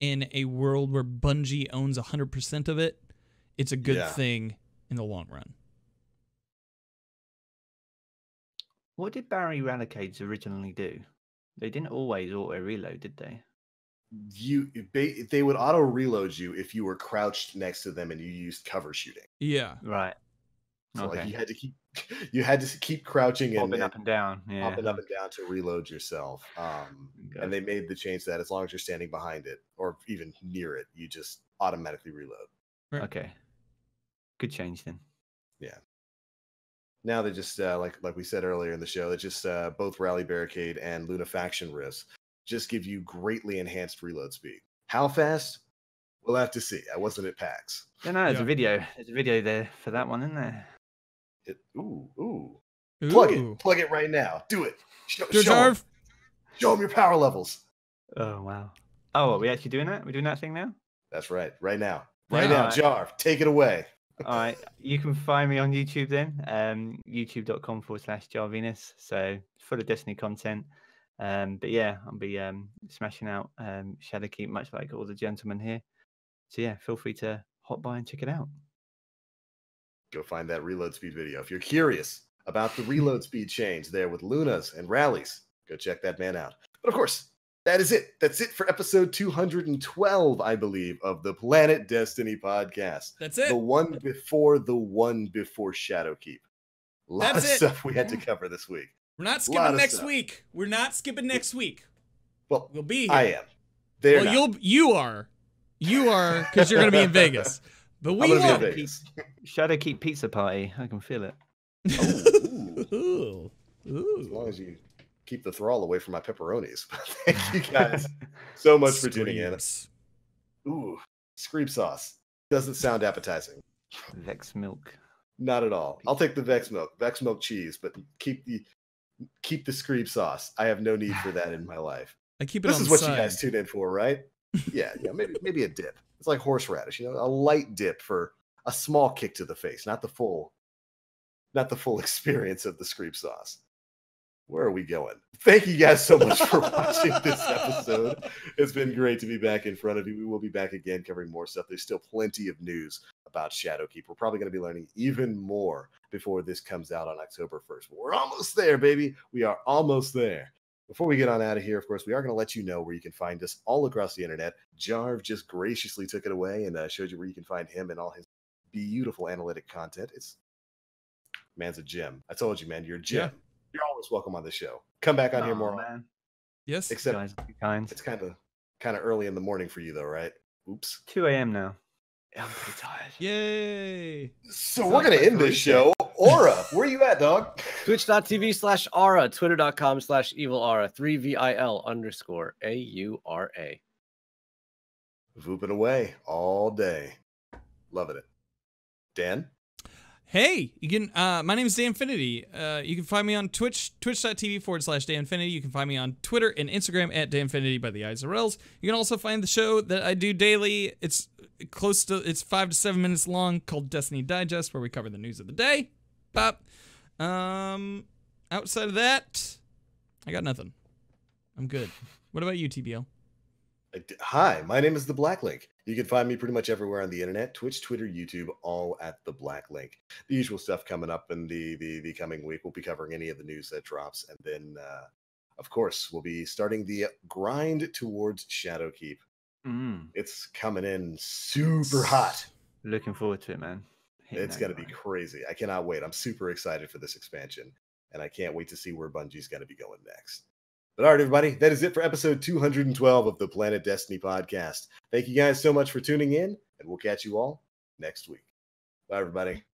in a world where Bungie owns 100% of it, it's a good thing in the long run. What did Barry Ralicades originally do? They didn't always auto-reload, did they? They would auto-reload you if you were crouched next to them and you used cover shooting. Yeah. Right. So like you had to keep crouching and up and down. Yeah. Popping up and down to reload yourself. And they made the change that as long as you're standing behind it or even near it, you just automatically reload. Right. Okay. Good change then. Yeah. Now they just like we said earlier in the show, it's just both Rally Barricade and Luna Faction Rifts just give you greatly enhanced reload speed. How fast? We'll have to see. I wasn't at PAX. No, there's a video. There's a video there for that one, isn't there? Ooh. Plug it right now. Do it. Show them your power levels. Oh wow. Oh, are we actually doing that? We're doing that thing now? That's right. Right now. Right now, Jarv, take it away. All right. You can find me on YouTube then. youtube.com/Jarvenis. So full of Destiny content. But yeah, I'll be smashing out Shadowkeep much like all the gentlemen here. So yeah, feel free to hop by and check it out. Go find that reload speed video. If you're curious about the reload speed change there with Lunas and Rallies, go check that man out. But of course, that is it. That's it for episode 212, I believe, of the Planet Destiny podcast. That's it. The one before Shadowkeep. A lot of stuff we had to cover this week. We're not skipping next week. We're not skipping next week. Well, we'll be here. I am. You are because you're going to be in Vegas. But we won't. Shadowkeep pizza party. I can feel it. Ooh. As long as you keep the thrall away from my pepperonis. Thank you guys so much for tuning in. Ooh, scream sauce. Doesn't sound appetizing. Vex milk. Not at all. I'll take the Vex milk cheese, but keep the scream sauce. I have no need for that in my life. I keep it. This is what you guys tune in for, right? Yeah, maybe a dip. It's like horseradish, a light dip for a small kick to the face, not the full experience of the scream sauce. Where are we going? Thank you guys so much for watching this episode. It's been great to be back in front of you. We will be back again covering more stuff. There's still plenty of news about Shadowkeep. We're probably going to be learning even more before this comes out on October 1st. But we're almost there, baby. We are almost there. Before we get on out of here, of course, we are going to let you know where you can find us all across the internet. Jarv just graciously took it away and showed you where you can find him and all his beautiful analytic content. Man's a gem. I told you, man, you're a gem. Yeah. You're always welcome on the show. Come back on here more, man. Yes. Except it's kind of early in the morning for you, though, right? Oops. 2 a.m. now. Yeah, I'm pretty tired. Yay. So we're going to end this show. Aura, where are you at, dog? Twitch.tv/Aura, Twitter.com/EvilAura, 3VIL_AURA. Vooping away all day. Loving it. Dan? Hey, you can. My name is Divinity. You can find me on Twitch, twitch.tv/Divinity. You can find me on Twitter and Instagram at Divinity by the ISRLs. You can also find the show that I do daily. It's 5 to 7 minutes long, called Destiny Digest, where we cover the news of the day. Bop. Outside of that, I got nothing. I'm good. What about you, TBL? Hi, my name is The Black Link. You can find me pretty much everywhere on the internet, Twitch, Twitter, YouTube, all at The Black Link. The usual stuff coming up in the coming week. We'll be covering any of the news that drops. And then, of course, we'll be starting the grind towards Shadowkeep. It's coming in super hot. Looking forward to it, man. It's going to be crazy. I cannot wait. I'm super excited for this expansion. And I can't wait to see where Bungie's going to be going next. But all right, everybody, that is it for episode 212 of the Planet Destiny podcast. Thank you guys so much for tuning in, and we'll catch you all next week. Bye, everybody.